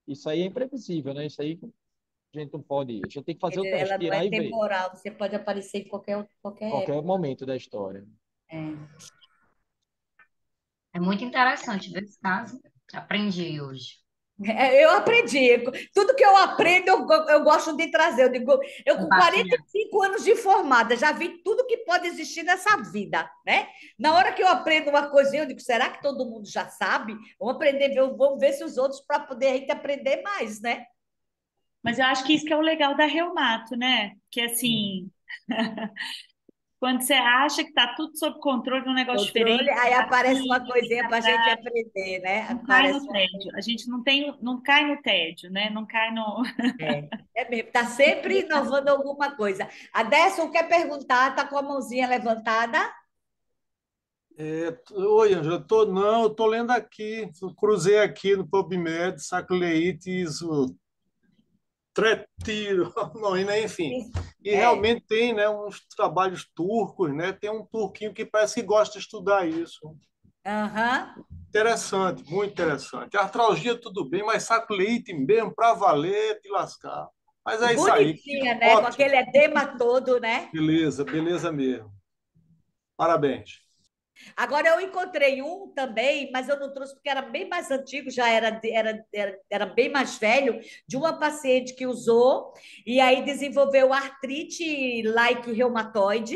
isso aí é imprevisível, né? Isso aí a gente não pode, a gente tem que Quer fazer o dizer, teste, ela não é tirar e ver, temporal, você pode aparecer em qualquer qualquer época. momento da história. É. É muito interessante ver esse caso. Aprendi hoje. Eu aprendi. Tudo que eu aprendo, eu gosto de trazer. Eu com Compartilhar. 45 anos de formada, já vi tudo que pode existir nessa vida, né? Na hora que eu aprendo uma coisinha, eu digo, será que todo mundo já sabe? Vamos aprender, vamos ver se os outros, para poder a gente aprender mais, né? Mas eu acho que isso que é o legal da Reumato, né? Que assim, quando você acha que está tudo sob controle, um negócio Controle, diferente, aí aparece uma desafio, coisinha para a gente aprender, né? não cai Aparece no uma tédio. A gente não tem, não cai no tédio, né? Não cai no. É mesmo, está sempre inovando alguma coisa. A Décio quer perguntar, está com a mãozinha levantada? Oi, Ângela, não, eu tô lendo aqui, cruzei aqui no PubMed, Sacroleites, o Tretiro, não, né, enfim. E É. realmente tem, né, uns trabalhos turcos, né? Tem um turquinho que parece que gosta de estudar isso. Aham. Interessante, muito interessante. Artralgia tudo bem, mas sacroleite mesmo, para valer, te lascar. Mas E é isso aí, bonitinha, né? Com ótimo. aquele edema todo, né? Beleza, beleza mesmo. Parabéns. Agora eu encontrei um também, mas eu não trouxe porque era bem mais antigo, já era bem mais velho, de uma paciente que usou e aí desenvolveu artrite like reumatoide,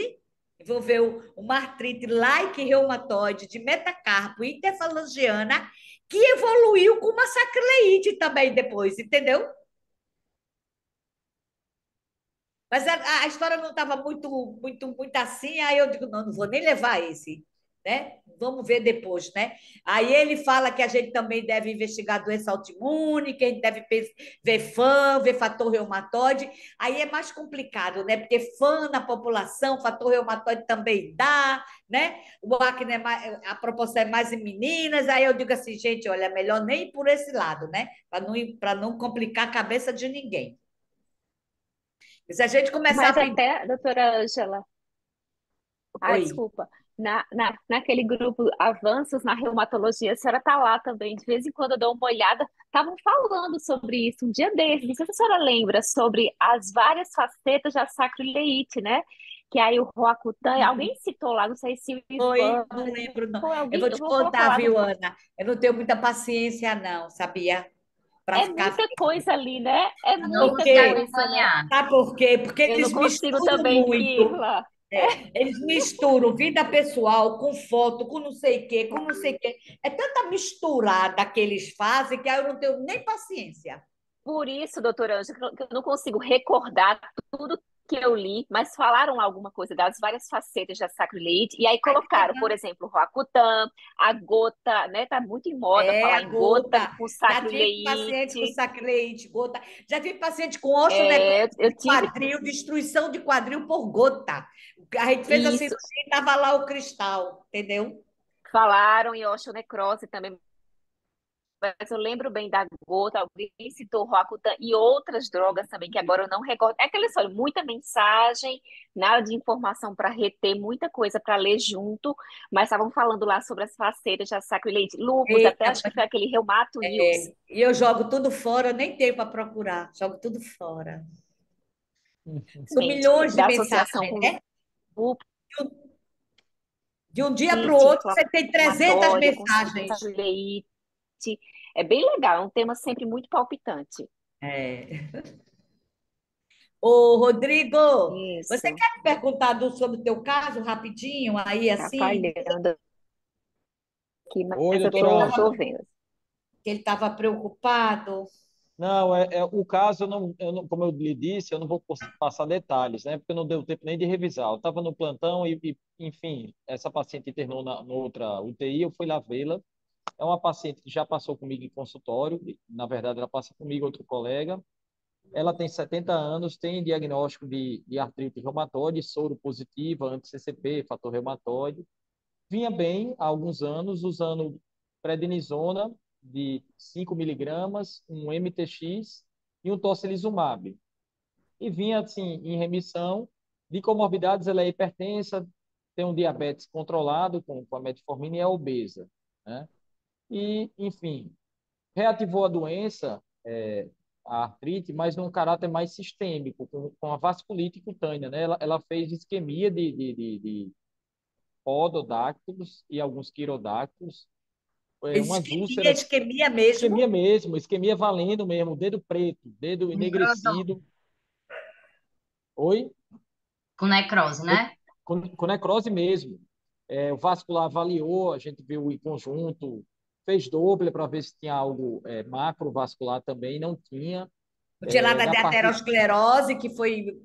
desenvolveu uma artrite like reumatoide de metacarpo interfalangiana, que evoluiu com uma sacroleite também depois, entendeu? Mas a história não estava muito assim, aí eu digo, não, não vou nem levar esse, né? Vamos ver depois, né? Aí ele fala que a gente também deve investigar doença autoimune, que a gente deve ver FAM, ver fator reumatoide. Aí é mais complicado, né? Porque FAM na população, fator reumatoide também dá, né? O acne a proporção é mais em meninas. Aí eu digo assim, gente, olha, melhor nem ir por esse lado, né? Para não complicar a cabeça de ninguém. E se a gente começar a Mas pedir. até, doutora Ângela, Oi. desculpa, naquele grupo Avanços na Reumatologia, a senhora está lá também, de vez em quando eu dou uma olhada, estavam falando sobre isso um dia desses, não sei se a senhora lembra, sobre as várias facetas da sacroileite, né? Que aí o Roacutan, alguém citou lá, não sei se o Oi, Ivan, não lembro, não. foi Eu vou alguém, eu te vou colocar contar, lá no. viu, Ana? Eu não tenho muita paciência, não, sabia? Para É ficar muita vendo. coisa ali, né? É Eu não muita consegui Porque, coisa, né? acompanhar. sabe por quê? Porque Eu não eles consigo misturam também ir muito. lá. Eles misturam vida pessoal com foto, com não sei o quê, com não sei o quê. É tanta misturada que eles fazem que aí eu não tenho nem paciência. Por isso, doutora Ângela, que eu não consigo recordar tudo que eu li, mas falaram alguma coisa das várias facetas da sacroileite, e aí Ai, que colocaram, por legal. exemplo, o Roacutan, a gota, né? Tá muito em moda É, falar a em gota gota. com Já tive paciente com sacroileite. sacroileite, gota. Já tive paciente com osteonecrose É, eu de tive quadril, destruição de quadril por gota. A gente fez a isso, cirurgia e estava lá o cristal, entendeu? falaram em osteonecrose também, mas eu lembro bem da gota, alguém citou Roacutan e outras drogas também, que agora eu não recordo. É aquela história, muita mensagem, nada de informação para reter, muita coisa para ler junto, mas estavam falando lá sobre as facetas de sacroileite, lúpus, até Eita, acho que foi aquele Reumato News. e eu jogo tudo fora, nem tenho para procurar, jogo tudo fora. São Mente, milhões de da associação mensagens, com né? lúpus, De um dia para o outro, você tem 300 inflamatória, com mensagens. sacroileite. É bem legal, é um tema sempre muito palpitante. É. Ô, Rodrigo, você Isso, quer me perguntar sobre o teu caso rapidinho, aí tá assim, falhando aqui, Oi, mas eu doutora tô Ângela. vendo. que ele estava preocupado? Não, o caso, como eu lhe disse, eu não vou passar detalhes, né? Porque não deu tempo nem de revisar. Eu estava no plantão enfim, essa paciente internou na outra UTI, eu fui lá vê-la. É uma paciente que já passou comigo em consultório, na verdade, ela passa comigo, outro colega. Ela tem 70 anos, tem diagnóstico de artrite reumatoide, soro positiva, anti-CCP, fator reumatoide. Vinha bem há alguns anos usando prednisona de 5 miligramas, um MTX e um tocilizumab. E vinha, assim, em remissão de comorbidades, ela é hipertensa, tem um diabetes controlado com a metformina e é obesa. né? E, enfim, reativou a doença, a artrite, mas num caráter mais sistêmico, com a vasculite cutânea, né? Ela fez isquemia de pododáctilos e alguns quirodáctilos, umas Isquemia, úlceras, isquemia mesmo. isquemia mesmo, isquemia valendo mesmo, dedo preto, dedo Necrosão. enegrecido. Oi? Com necrose, né? Com necrose mesmo. O vascular avaliou, a gente viu em conjunto, fez Doppler para ver se tinha algo macrovascular também, não tinha. Tirada Da de parte aterosclerose, que foi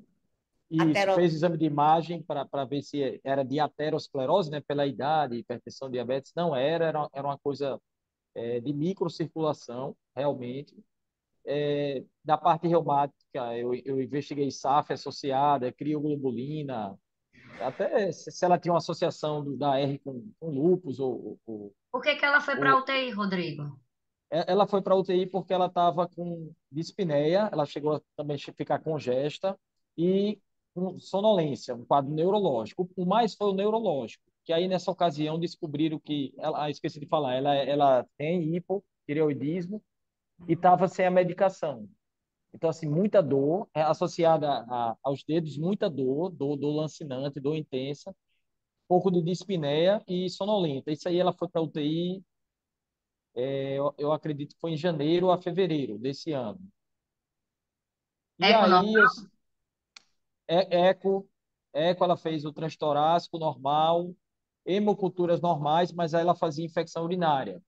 Isso, atero... fez exame de imagem para ver se era de aterosclerose, né, pela idade, hipertensão, diabetes. Não era uma coisa de microcirculação, realmente. Da parte reumática, eu investiguei SAF associada, crioglobulina, até se ela tinha uma associação da R com lúpus, Por que que ela foi para ou UTI, Rodrigo? ela foi para UTI porque ela estava com dispneia, ela chegou a também ficar congesta e com sonolência, um quadro neurológico. O mais foi o neurológico, que aí nessa ocasião descobriram que, esqueci de falar, ela tem hipotireoidismo e estava sem a medicação. Então, assim, muita dor, associada aos dedos, muita dor lancinante, dor intensa, pouco de dispneia e sonolenta. Isso aí ela foi para UTI, eu acredito que foi em janeiro a fevereiro desse ano. E Eco aí, normal? eco, eco, ela fez o transtorácico normal, hemoculturas normais, mas aí ela fazia infecção urinária.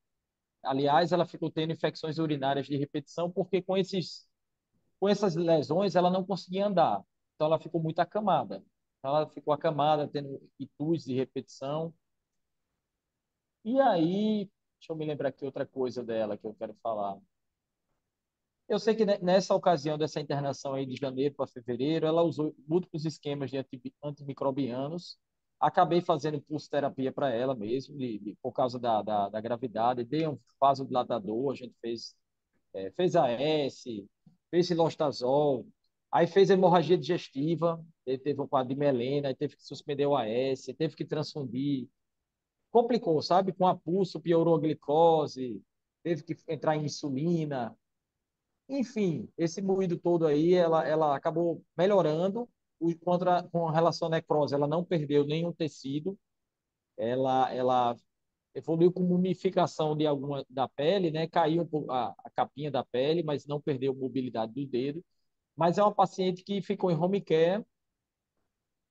Aliás, ela ficou tendo infecções urinárias de repetição porque com essas lesões ela não conseguia andar. Então ela ficou muito acamada. Então, ela ficou acamada, tendo itus de repetição. E aí, deixa eu me lembrar aqui outra coisa dela que eu quero falar. Eu sei que nessa ocasião dessa internação aí de janeiro para fevereiro, ela usou múltiplos esquemas de antimicrobianos. Acabei fazendo pulsoterapia para ela mesmo, por causa da gravidade. Dei um vasodilatador, a gente fez AS, fez cilostazol, aí fez hemorragia digestiva, ele teve um quadro de melena, aí teve que suspender o AS, teve que transfundir. Complicou, sabe? Com a pulso, piorou a glicose, teve que entrar em insulina. Enfim, esse moído todo aí, ela acabou melhorando com relação à necrose. Ela não perdeu nenhum tecido, ela evoluiu com mumificação de alguma da pele, né? Caiu a capinha da pele, mas não perdeu mobilidade do dedo. Mas é uma paciente que ficou em home care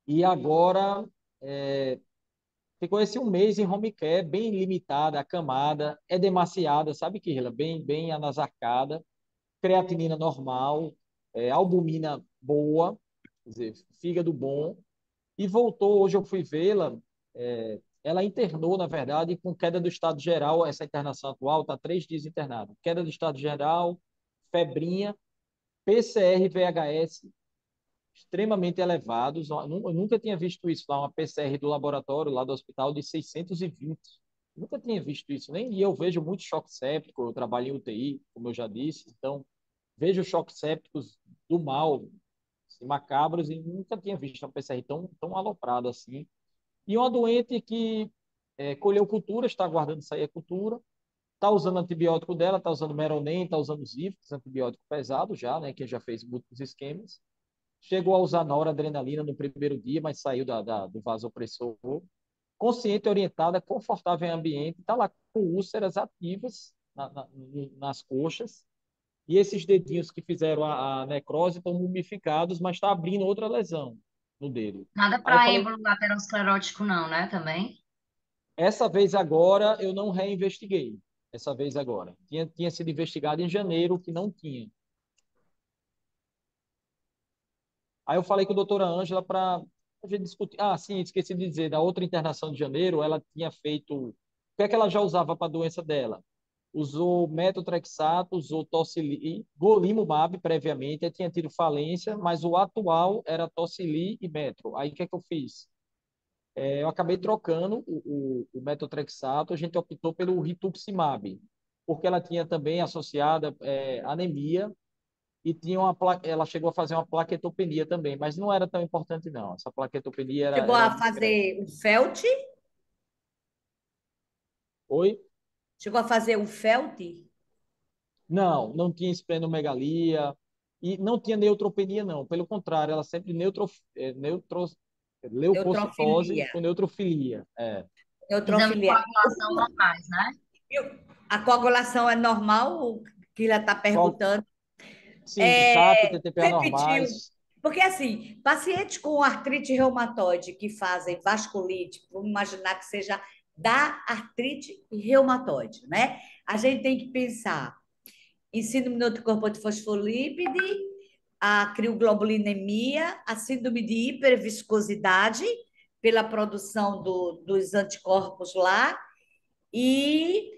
e agora ficou esse um mês em home care, bem limitada, acamada, edemaciada, sabe, Kirla? Bem anasarcada, creatinina normal, albumina boa, quer dizer, fígado bom, e voltou. Hoje eu fui vê-la, ela internou, na verdade, com queda do estado geral. Essa internação atual está 3 dias internada. Queda do estado geral, febrinha, PCR, VHS extremamente elevados. Eu nunca tinha visto isso lá, uma PCR do laboratório, lá do hospital, de 620. Nunca tinha visto isso, nem e eu vejo muito choque séptico, eu trabalho em UTI, como eu já disse, então vejo choques sépticos do mal, assim, macabros, e nunca tinha visto uma PCR tão aloprada assim. E uma doente que colheu cultura, está aguardando sair a cultura, está usando antibiótico dela, está usando Meronem, está usando Zifix, antibiótico pesado já, né, que já fez múltiplos esquemas. Chegou a usar noradrenalina no primeiro dia, mas saiu do vasopressor. Consciente, orientada, confortável em ambiente, está lá com úlceras ativas nas coxas. E esses dedinhos que fizeram a necrose estão mumificados, mas está abrindo outra lesão no dedo. Nada Aí eu para falei, êmbolo laterosclerótico, não, né? Também. essa vez agora eu não reinvestiguei. Essa vez agora. Tinha sido investigado em janeiro, que não tinha. Aí eu falei com a doutora Ângela para a gente discutir. Ah, sim, esqueci de dizer, da outra internação de janeiro, ela tinha feito. O que é que ela já usava para a doença dela? Usou metotrexato, usou golimumab previamente, aí tinha tido falência, mas o atual era tocili e metro. Aí o que é que eu fiz? Eu acabei trocando o metotrexato, a gente optou pelo rituximab, porque ela tinha também associada anemia e tinha ela chegou a fazer uma plaquetopenia também, mas não era tão importante não. Essa plaquetopenia Chegou era a discreta. fazer o FELT? Oi? Chegou a fazer um felt? Não, não tinha esplenomegalia e não tinha neutropenia, não. Pelo contrário, ela sempre leucocitose Neutrofilia. com neutrofilia. É. Exame de Neutrofilia. coagulação normais, né? A coagulação é normal, o que ela está Qual- perguntando? Sim, TAP, É, TTPA repetiu. normais. Porque, assim, pacientes com artrite reumatoide que fazem vasculite, vamos imaginar que seja da artrite reumatoide, né? A gente tem que pensar em síndrome do anticorpo de fosfolípide, a crioglobulinemia, a síndrome de hiperviscosidade, pela produção dos anticorpos lá, e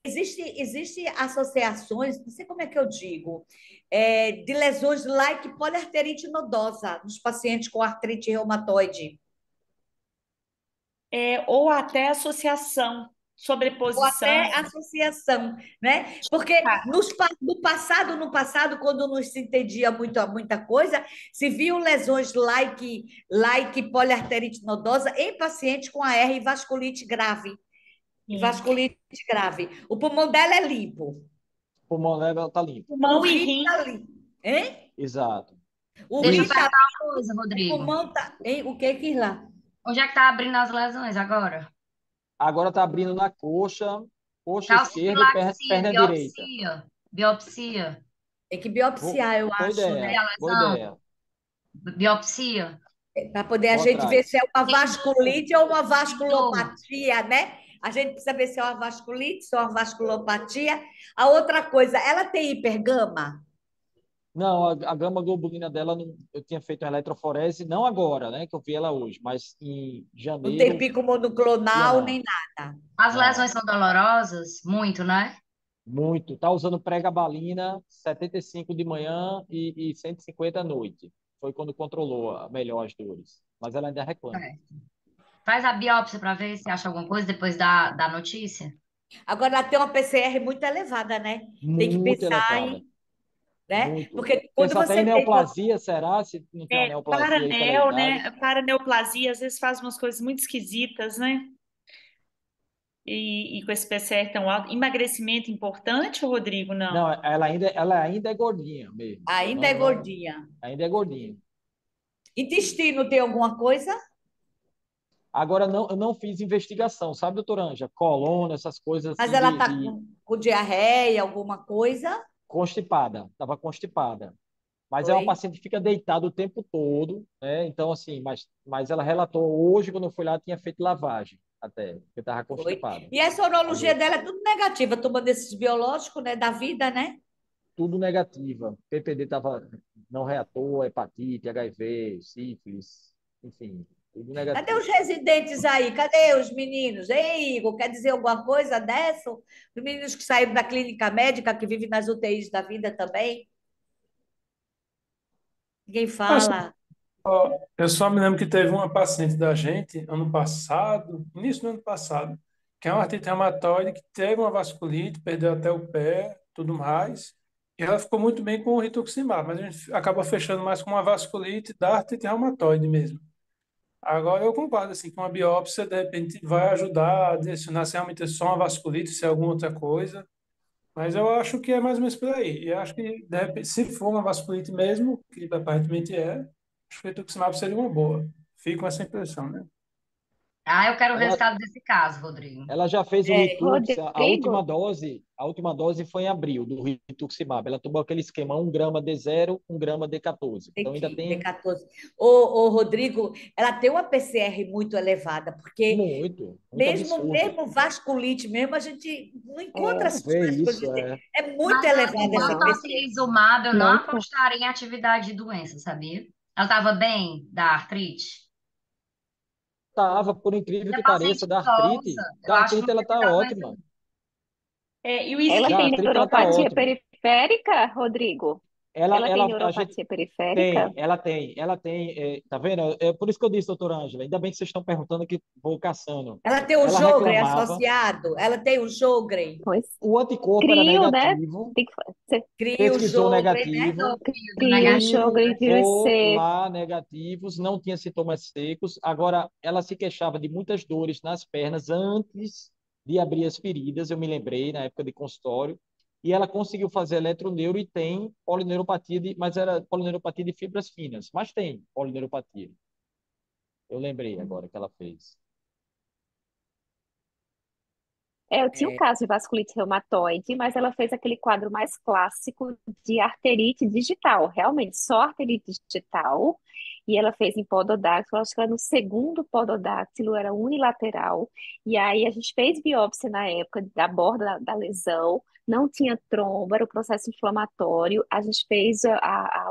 existe associações, não sei como é que eu digo, de lesões like poliarterite nodosa nos pacientes com artrite reumatoide. Ou até associação, Ou sobreposição. até associação, né? Porque no passado, quando não se entendia muita coisa, se viu lesões like poliarterite nodosa em pacientes com AR e vasculite grave. Sim. Vasculite grave. O pulmão dela é limpo. O pulmão dela está limpo. O Pulmão e rim rim. está limpo. Hein? Exato. O Deixa rim eu Isso. está perguntar uma coisa, limpo, o Rodrigo. pulmão está. Hein? O que que lá? Onde é que tá abrindo as lesões agora? Agora está abrindo na coxa esquerda e Calcifilaxia, perna direita. biopsia. Biopsia. Tem que biopsiar, eu Boa acho, Ver né? ideia, a boa lesão. ideia. Biopsia. Para poder a Vou gente ver se atrás. é uma Tem dor. vasculite ou uma Tem dor. vasculopatia, né? A gente precisa ver se é uma vasculite, se é uma vasculopatia. A outra coisa, ela tem hipergama? Não, a gama globulina dela, eu tinha feito uma eletroforese, não agora, né, que eu vi ela hoje, mas em Não tem janeiro, pico tinha monoclonal não. nem nada. As lesões Não, são dolorosas? Muito, né? muito. Tá usando pregabalina 75 de manhã e 150 à noite. Foi quando controlou melhor as dores. Mas ela ainda reclama. É. Faz a biópsia para ver se acha alguma coisa depois da notícia. Agora, ela tem uma PCR muito elevada, né? Tem que Muito pensar elevada. em, né? Muito. Porque quando Pensa até em você tem neoplasia, será? Se não tem uma neoplasia aí pela Paraneo, idade. né? Paraneoplasia, às vezes faz umas coisas muito esquisitas, né? E com esse PCR tão alto. Emagrecimento importante, Rodrigo? Não, Não. ela ainda é gordinha mesmo. ainda é Não, não, gordinha. ainda é gordinha. Intestino tem alguma coisa? Agora, não, eu não fiz investigação, sabe, doutora Anja? Coluna, essas coisas Mas assim ela de, está de com diarreia, alguma coisa? constipada, estava constipada. Mas é uma Foi? paciente que fica deitada o tempo todo, né? Então, assim, mas ela relatou hoje, quando eu fui lá, tinha feito lavagem até, porque estava Foi. constipada. E a Mas sorologia eu, dela é tudo negativa, tomando esses biológicos, né, da vida, né? tudo negativa. PPD estava não reator, hepatite, HIV, sífilis, enfim, tudo Cadê os negativo. residentes aí? Cadê os meninos? Ei, Igor, quer dizer alguma coisa dessa? Os meninos que saíram da clínica médica, que vivem nas UTIs da vida também? Ninguém fala. Eu só me lembro que teve uma paciente da gente, ano passado, início do ano passado, que é uma artrite reumatoide, que teve uma vasculite, perdeu até o pé, tudo mais, e ela ficou muito bem com o rituximab, mas a gente acaba fechando mais com uma vasculite da artrite reumatoide mesmo. Agora eu concordo, assim, que uma biópsia, de repente, vai ajudar a direcionar se realmente é só uma vasculite, se é alguma outra coisa, mas eu acho que é mais ou menos por aí. E acho que, de repente, se for uma vasculite mesmo, que aparentemente é, acho que o rituximab seria uma boa. Fico com essa impressão, né? Ah, eu quero o Ela, resultado desse caso, Rodrigo. ela já fez o É, Ritux, a última Rodrigo, dose, a última dose foi em abril do Rituximab. Ela tomou aquele esquema 1 grama D0, 1 grama D14. Então ainda aqui, tem D14. Ô, Rodrigo, ela tem uma PCR muito elevada, porque muito, muito absurdo. mesmo vasculite mesmo, a gente não encontra é, Não vê essas coisas. isso, é. É muito Mas elevada essa enquanto não, PCR. tocilizumab, eu não muito. apostaria em atividade de doença, sabia? Ela estava bem da artrite? Tava, por incrível E a que pareça, paciente idosa, eu da acho que artrite não ela precisa tá da doença. ótima. E o Ela Da tem artrite ela tá neuropatia ótima. periférica, Rodrigo? Ela tem A gente neuropatia periférica? ela tem, tá vendo? É por isso que eu disse, doutora Ângela, ainda bem que vocês estão perguntando que vou caçando. Ela tem o Ela Sjögren reclamava, associado, ela tem o Sjögren, Pois. o anticorpo era Crio, né? negativo, Tem que fazer. cria o pesquisou Sjögren, né? negativo, Do Crio, negativo, Sjögren, né? viu. provou lá negativos, não tinha sintomas secos. Agora, ela se queixava de muitas dores nas pernas antes de abrir as feridas, eu me lembrei, na época de consultório, e ela conseguiu fazer eletroneuro e tem polineuropatia, mas era polineuropatia de fibras finas, mas tem polineuropatia. Eu lembrei agora que ela fez. Eu tinha um caso de vasculite reumatoide, mas ela fez aquele quadro mais clássico de arterite digital, realmente só arterite digital. E ela fez em pododáctilo, acho que era no segundo pododáctilo, era unilateral. E aí a gente fez biópsia na época da borda da lesão, não tinha trombo, era o processo inflamatório. A gente fez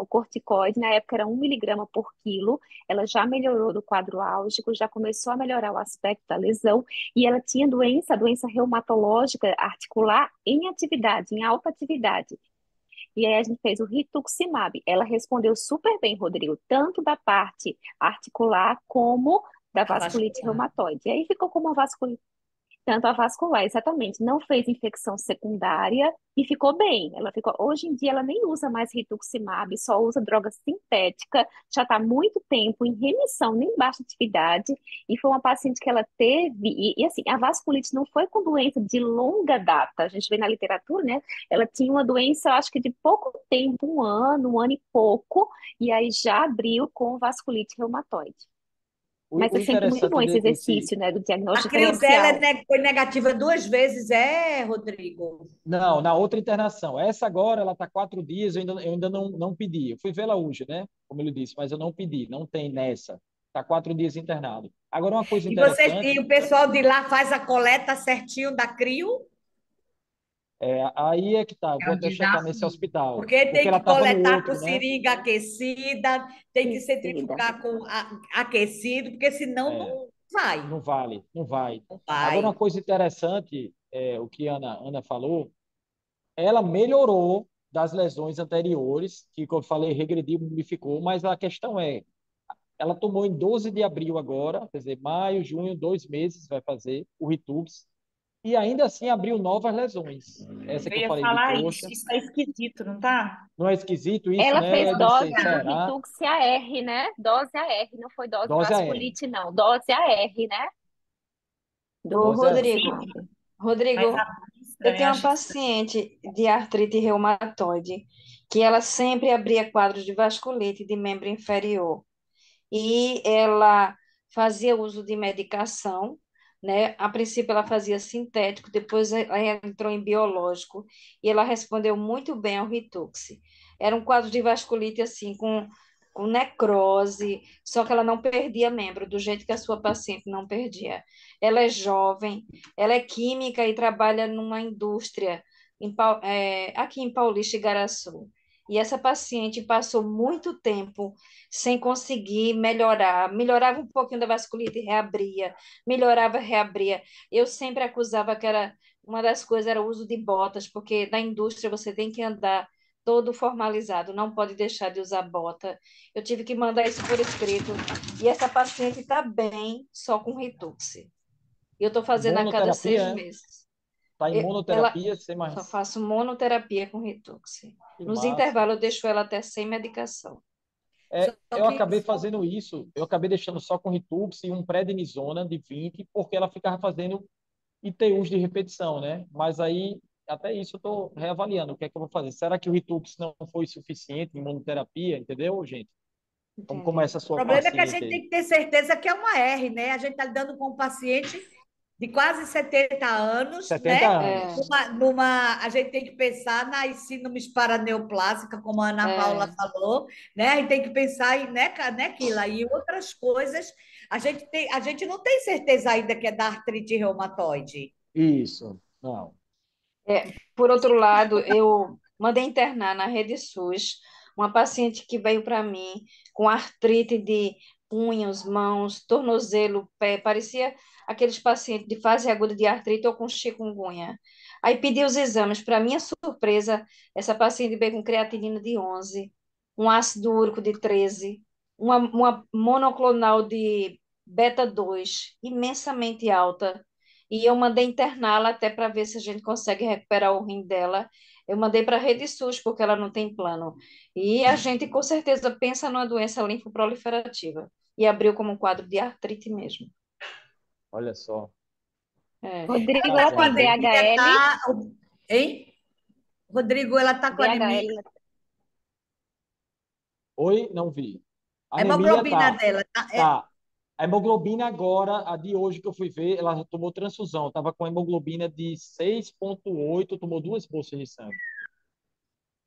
o corticoide, na época era 1 miligrama por quilo. Ela já melhorou do quadro álgico, já começou a melhorar o aspecto da lesão. E ela tinha doença reumatológica articular em atividade, em alta atividade. E aí a gente fez o rituximab. Ela respondeu super bem, Rodrigo, tanto da parte articular como da A vasculite vascular. reumatoide. E aí ficou como uma vasculite tanto a vascular, exatamente. Não fez infecção secundária e ficou bem. Ela ficou. Hoje em dia ela nem usa mais rituximab, só usa droga sintética. Já está há muito tempo em remissão, nem baixa atividade. E foi uma paciente que ela teve assim, a vasculite não foi com doença de longa data. A gente vê na literatura, né? Ela tinha uma doença, eu acho que de pouco tempo, um ano e pouco, e aí já abriu com vasculite reumatoide. Mas O é sempre muito bom interessante esse desse. exercício, né, do A diagnóstico crio dela diferencial. foi negativa 2 vezes, Rodrigo? Não, na outra internação. Essa agora, ela está 4 dias, eu ainda não pedi. Eu fui vê-la hoje, né? Como ele disse, mas eu não pedi, não tem nessa. Está 4 dias internado. Agora, uma coisa E interessante, o pessoal de lá faz a coleta certinho da crio? aí é que tá, eu É vou um até checar nesse desafio. hospital, Porque porque tem ela que estava no coletar com outro, né? seringa aquecida, tem que Suicida. centrifugar com aquecido, porque senão É, não vai. não vale, não vai. Não Agora, uma vai. coisa interessante, o que a Ana falou, ela melhorou das lesões anteriores, que, como eu falei, regrediu, mumificou, mas a questão ela tomou em 12 de abril agora, quer dizer, maio, junho, 2 meses vai fazer o Ritux, e ainda assim abriu novas lesões. Essa Eu que eu ia falei de falar isso. coxa. Isso tá esquisito, não tá? Não é esquisito isso, Ela né? fez Eu disse, dose do Associado. será? Ritux AR, né? Dose AR, não foi dose Dose AR. vasculite, não. Dose AR, né? Do Ô, Dose AR. Rodrigo, rituximab. Mas a Rodrigo, eu estranho, eu tenho uma acho paciente de artrite reumatoide que ela sempre abria quadros de vasculite de membro inferior e ela fazia uso de medicação, né? A princípio ela fazia sintético, depois ela entrou em biológico e ela respondeu muito bem ao Ritux. Era um quadro de vasculite assim com necrose, só que ela não perdia membro, do jeito que a sua paciente não perdia. Ela é jovem, ela é química e trabalha numa indústria aqui em Paulista e Igaraçu. E essa paciente passou muito tempo sem conseguir melhorar. Melhorava um pouquinho da vasculite, reabria, melhorava, reabria. Eu sempre acusava que era uma das coisas era o uso de botas, porque na indústria você tem que andar todo formalizado, não pode deixar de usar bota. Eu tive que mandar isso por escrito. E essa paciente está bem só com Ritux. E eu estou fazendo a cada Monoterapia, 6 meses. Tá em Ela monoterapia, sem só mais. faço monoterapia com Ritux. Que Nos massa. intervalos eu deixo ela até sem medicação. Só Eu que acabei fazendo isso, eu acabei deixando só com Ritux e um prednisona de 20, porque ela ficava fazendo ITUs de repetição, né? Mas aí, até isso eu estou reavaliando o que é que eu vou fazer. Será que o Ritux não foi suficiente em imunoterapia, entendeu, gente? Como é Entendi. essa o sua problema é que a paciente gente aí? tem que ter certeza que é uma R, né? A gente está lidando com um paciente de quase 70 anos, 70 né? É, anos. A gente tem que pensar na síndrome paraneoplásica, como a Ana Paula é, falou, né? A gente tem que pensar em, né, Keila, e outras coisas. A gente não tem certeza ainda que é da artrite reumatoide. Isso, não. Por outro lado, eu mandei internar na Rede SUS uma paciente que veio para mim com artrite de punhos, mãos, tornozelo, pé, parecia aqueles pacientes de fase aguda de artrite ou com chikungunya. Aí pedi os exames, para minha surpresa, essa paciente veio com creatinina de 11, um ácido úrico de 13, uma monoclonal de beta 2 imensamente alta. E eu mandei interná-la até para ver se a gente consegue recuperar o rim dela. Eu mandei para a Rede SUS, porque ela não tem plano. E a gente com certeza pensa numa doença linfoproliferativa. E abriu como um quadro de artrite mesmo. Olha só. É. Rodrigo, Ela ela tá com tem anemia, BHL, tá? Hein? Rodrigo, ela tá com anemia. BHL, Oi, não vi. A Anemia hemoglobina tá, dela tá. tá. A hemoglobina agora, a de hoje que eu fui ver, ela já tomou transfusão. Tava com hemoglobina de 6,8, tomou 2 bolsas de sangue.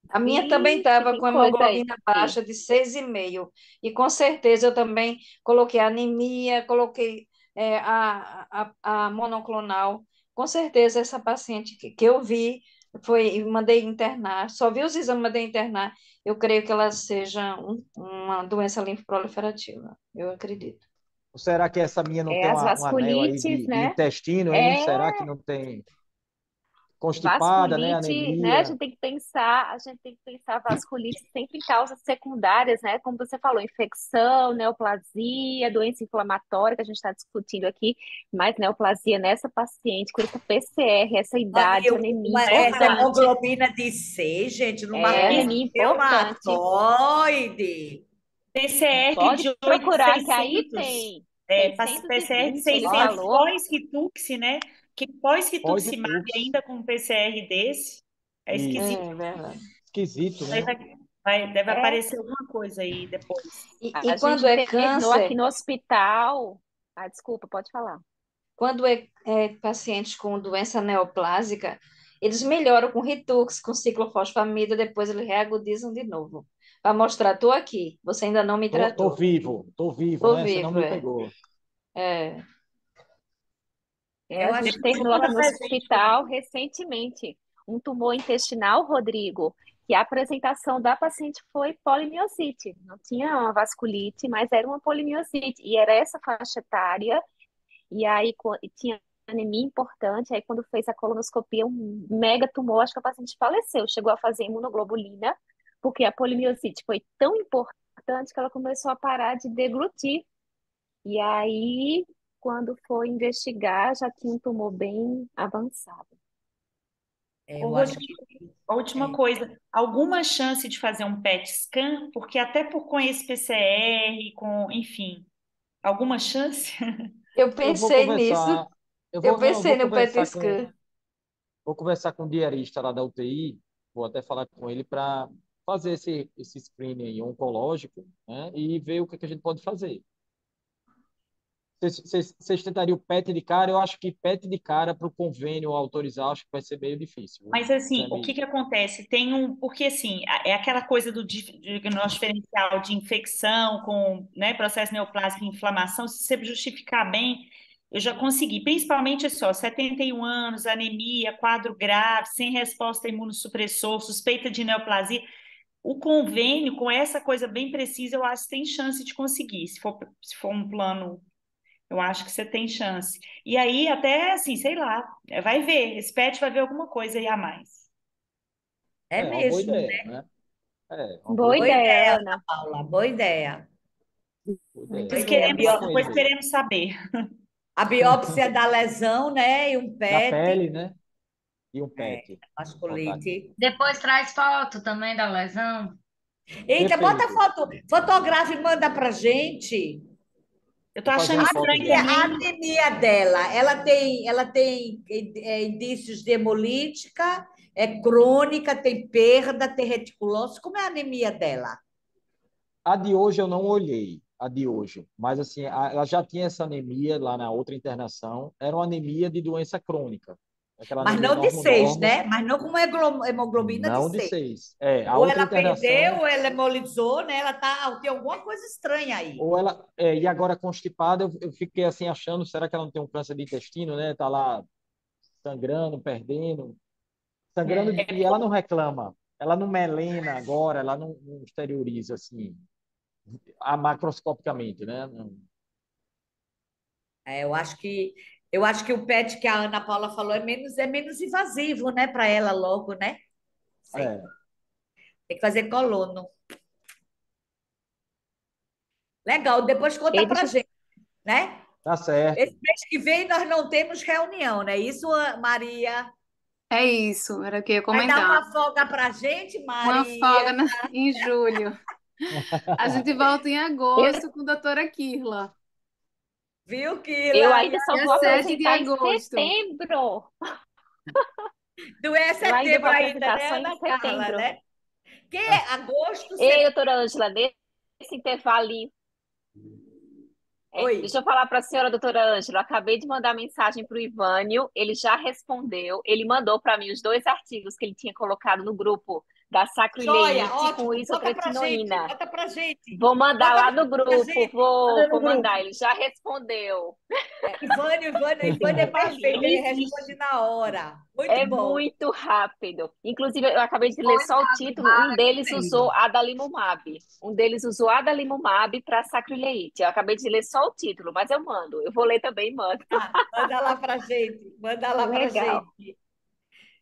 A minha também Ixi, estava tem com coisa aí. hemoglobina baixa de 6,5. E com certeza eu também coloquei anemia, coloquei a monoclonal. Com certeza essa paciente que eu vi, mandei internar, só vi os exames, mandei internar. Eu creio que ela seja uma doença linfoproliferativa. Eu acredito. Ou será que essa minha não É, tem as um anel aí vasculites, de né? intestino, hein? É, Será que não tem constipada, né? vasculite, né? Anemia? A gente tem que pensar vasculite sempre em causas secundárias, né? Como você falou, infecção, neoplasia, doença inflamatória que a gente está discutindo aqui, mas neoplasia nessa paciente com essa PCR, essa idade, anemia Essa importante. hemoglobina de 6, gente, numa É, Isso, anemia importante. reumatoide. PCR Pode de procurar que aí 600, tem PCR de 620, ele 600 falou. pós-Rituxi, né? Que pós-rituximab Pós-Itux. ainda com PCR desse, é Isso. esquisito. É verdade. Esquisito, Aí né? deve É, aparecer alguma coisa aí depois. a E quando gente é internou aqui câncer, no hospital. Ah, desculpa, pode falar. quando é paciente com doença neoplásica, eles melhoram com Ritux, com ciclofosfamida, depois eles reagudizam de novo. Para mostrar, estou aqui, você ainda não me tratou. Tô vivo, Estou né? Você não vivo, me é. pegou. É. É, Eu a acho gente que Depois terminou aqui fala no pra gente como hospital recentemente um tumor intestinal, Rodrigo, que a apresentação da paciente foi polimiosite. Não tinha uma vasculite, mas era uma polimiosite. E era essa faixa etária, e aí e tinha anemia importante. Aí, quando fez a colonoscopia, um mega tumor, acho que a paciente faleceu. Chegou a fazer imunoglobulina, porque a polimiosite foi tão importante que ela começou a parar de deglutir. E aí, quando foi investigar, já tinha um tumor bem avançado. Ô, eu acho Rodrigo, que a última é. coisa, alguma chance de fazer um PET scan? Porque até com esse PCR, enfim, alguma chance? Eu Eu vou pensei nisso, conversar, eu eu vou pensei no PET conversar com, scan. vou conversar com o diarista lá da UTI, vou até falar com ele para fazer esse screening aí oncológico, né? E ver o que a gente pode fazer. Vocês tentariam o PET de cara? Eu acho que PET de cara para o convênio autorizar, acho que vai ser meio difícil, viu? Mas assim, o que Exame. que acontece? Porque assim, é aquela coisa do diagnóstico diferencial de infecção com, né, processo neoplásico e inflamação, se você justificar bem, eu já consegui, principalmente assim, ó, 71 anos, anemia, quadro grave, sem resposta a imunossupressor, suspeita de neoplasia. O convênio, com essa coisa bem precisa, eu acho que tem chance de conseguir, se for um plano, eu acho que você tem chance. E aí, até assim, sei lá, vai ver, esse pet vai ver alguma coisa aí a mais. É Uma boa mesmo, ideia, né? né? É, uma boa Boa Boa ideia. ideia, ideia, Ana. Ana Paula, boa ideia. Boa Muito Boa ideia. ideia. boa. Conversar com ele A mesmo. Depois queremos saber. biópsia da lesão, né? E um Da PET, pele, né? E um é, PET. Botar aqui. vasculite. Depois traz foto também da lesão. Eita, bota Perfeito. foto, fotografa e manda pra gente. Eu tô Vou fazer achando a A foto estranho anemia, já. a também. anemia dela, ela tem indícios de hemolítica, é crônica, tem perda, tem reticulose. Como é a anemia dela? A de hoje eu não olhei, a de hoje. Mas assim, ela já tinha essa anemia lá na outra internação. Era uma anemia de doença crônica. Aquela Mas anemia não de 6, normo-normo, né? Mas não com hemoglobina de não de 6. 6. É, a Ou outra ela perdeu, internação, ou ela hemolizou, né? Tem alguma coisa estranha aí. ou ela. E agora constipada, eu fiquei assim achando, será que ela não tem um câncer de intestino, né? Tá lá sangrando, perdendo. Sangrando, É. e ela não reclama. Ela não melena agora, ela não exterioriza assim, macroscopicamente, né? Eu acho que o PET que a Ana Paula falou é menos invasivo, né, para ela logo, né? Sei. É, Tem que fazer colono. Legal, depois conta E pra deixa gente, né? tá certo. Esse mês que vem nós não temos reunião, né? Isso, Maria? É isso, era o que eu ia Vai dar comentar. uma folga pra gente, Uma Maria? folga em julho. A gente volta em eu, agosto com a doutora Kirla. Viu que Eu lá ainda só Dia vou 7 de apresentar em agosto. setembro. não é Eu ainda vou setembro ainda, apresentar né, só em Ana Carla, setembro. né? Que é agosto, Ei, setembro. doutora Ângela, nesse intervalinho. Oi. Deixa eu falar para a senhora, doutora Ângela. Eu acabei de mandar mensagem para o Ivânio, ele já respondeu. Ele mandou para mim os 2 artigos que ele tinha colocado no grupo da Joia, sacroileite com ótimo. Bota pra gente, isotretinoína. bota pra gente. Vou mandar Bota lá no pra grupo, gente. Manda no vou mandar. grupo. Ele já respondeu. Ivânio é perfeito, ele Existe. responde na hora. Muito É bom. muito rápido. Inclusive, eu acabei de ler Foi só o título. Um deles usou maravilhoso. adalimumab. Um deles usou adalimumab para sacroileite. Eu acabei de ler só o título, mas eu mando. Eu vou ler também e mando. Manda lá pra gente. Manda lá pra Legal. gente.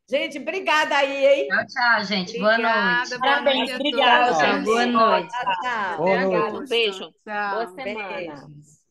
Gente, obrigada aí, hein? Tchau, tchau, gente. Boa Obrigada, noite. boa noite Parabéns, a Tchau, obrigada, todos. Tchau, gente. boa gente. noite. Tchau, tchau. Até Boa noite. Obrigada. Um agosto. beijo. Boa Tchau. semana. Beijos.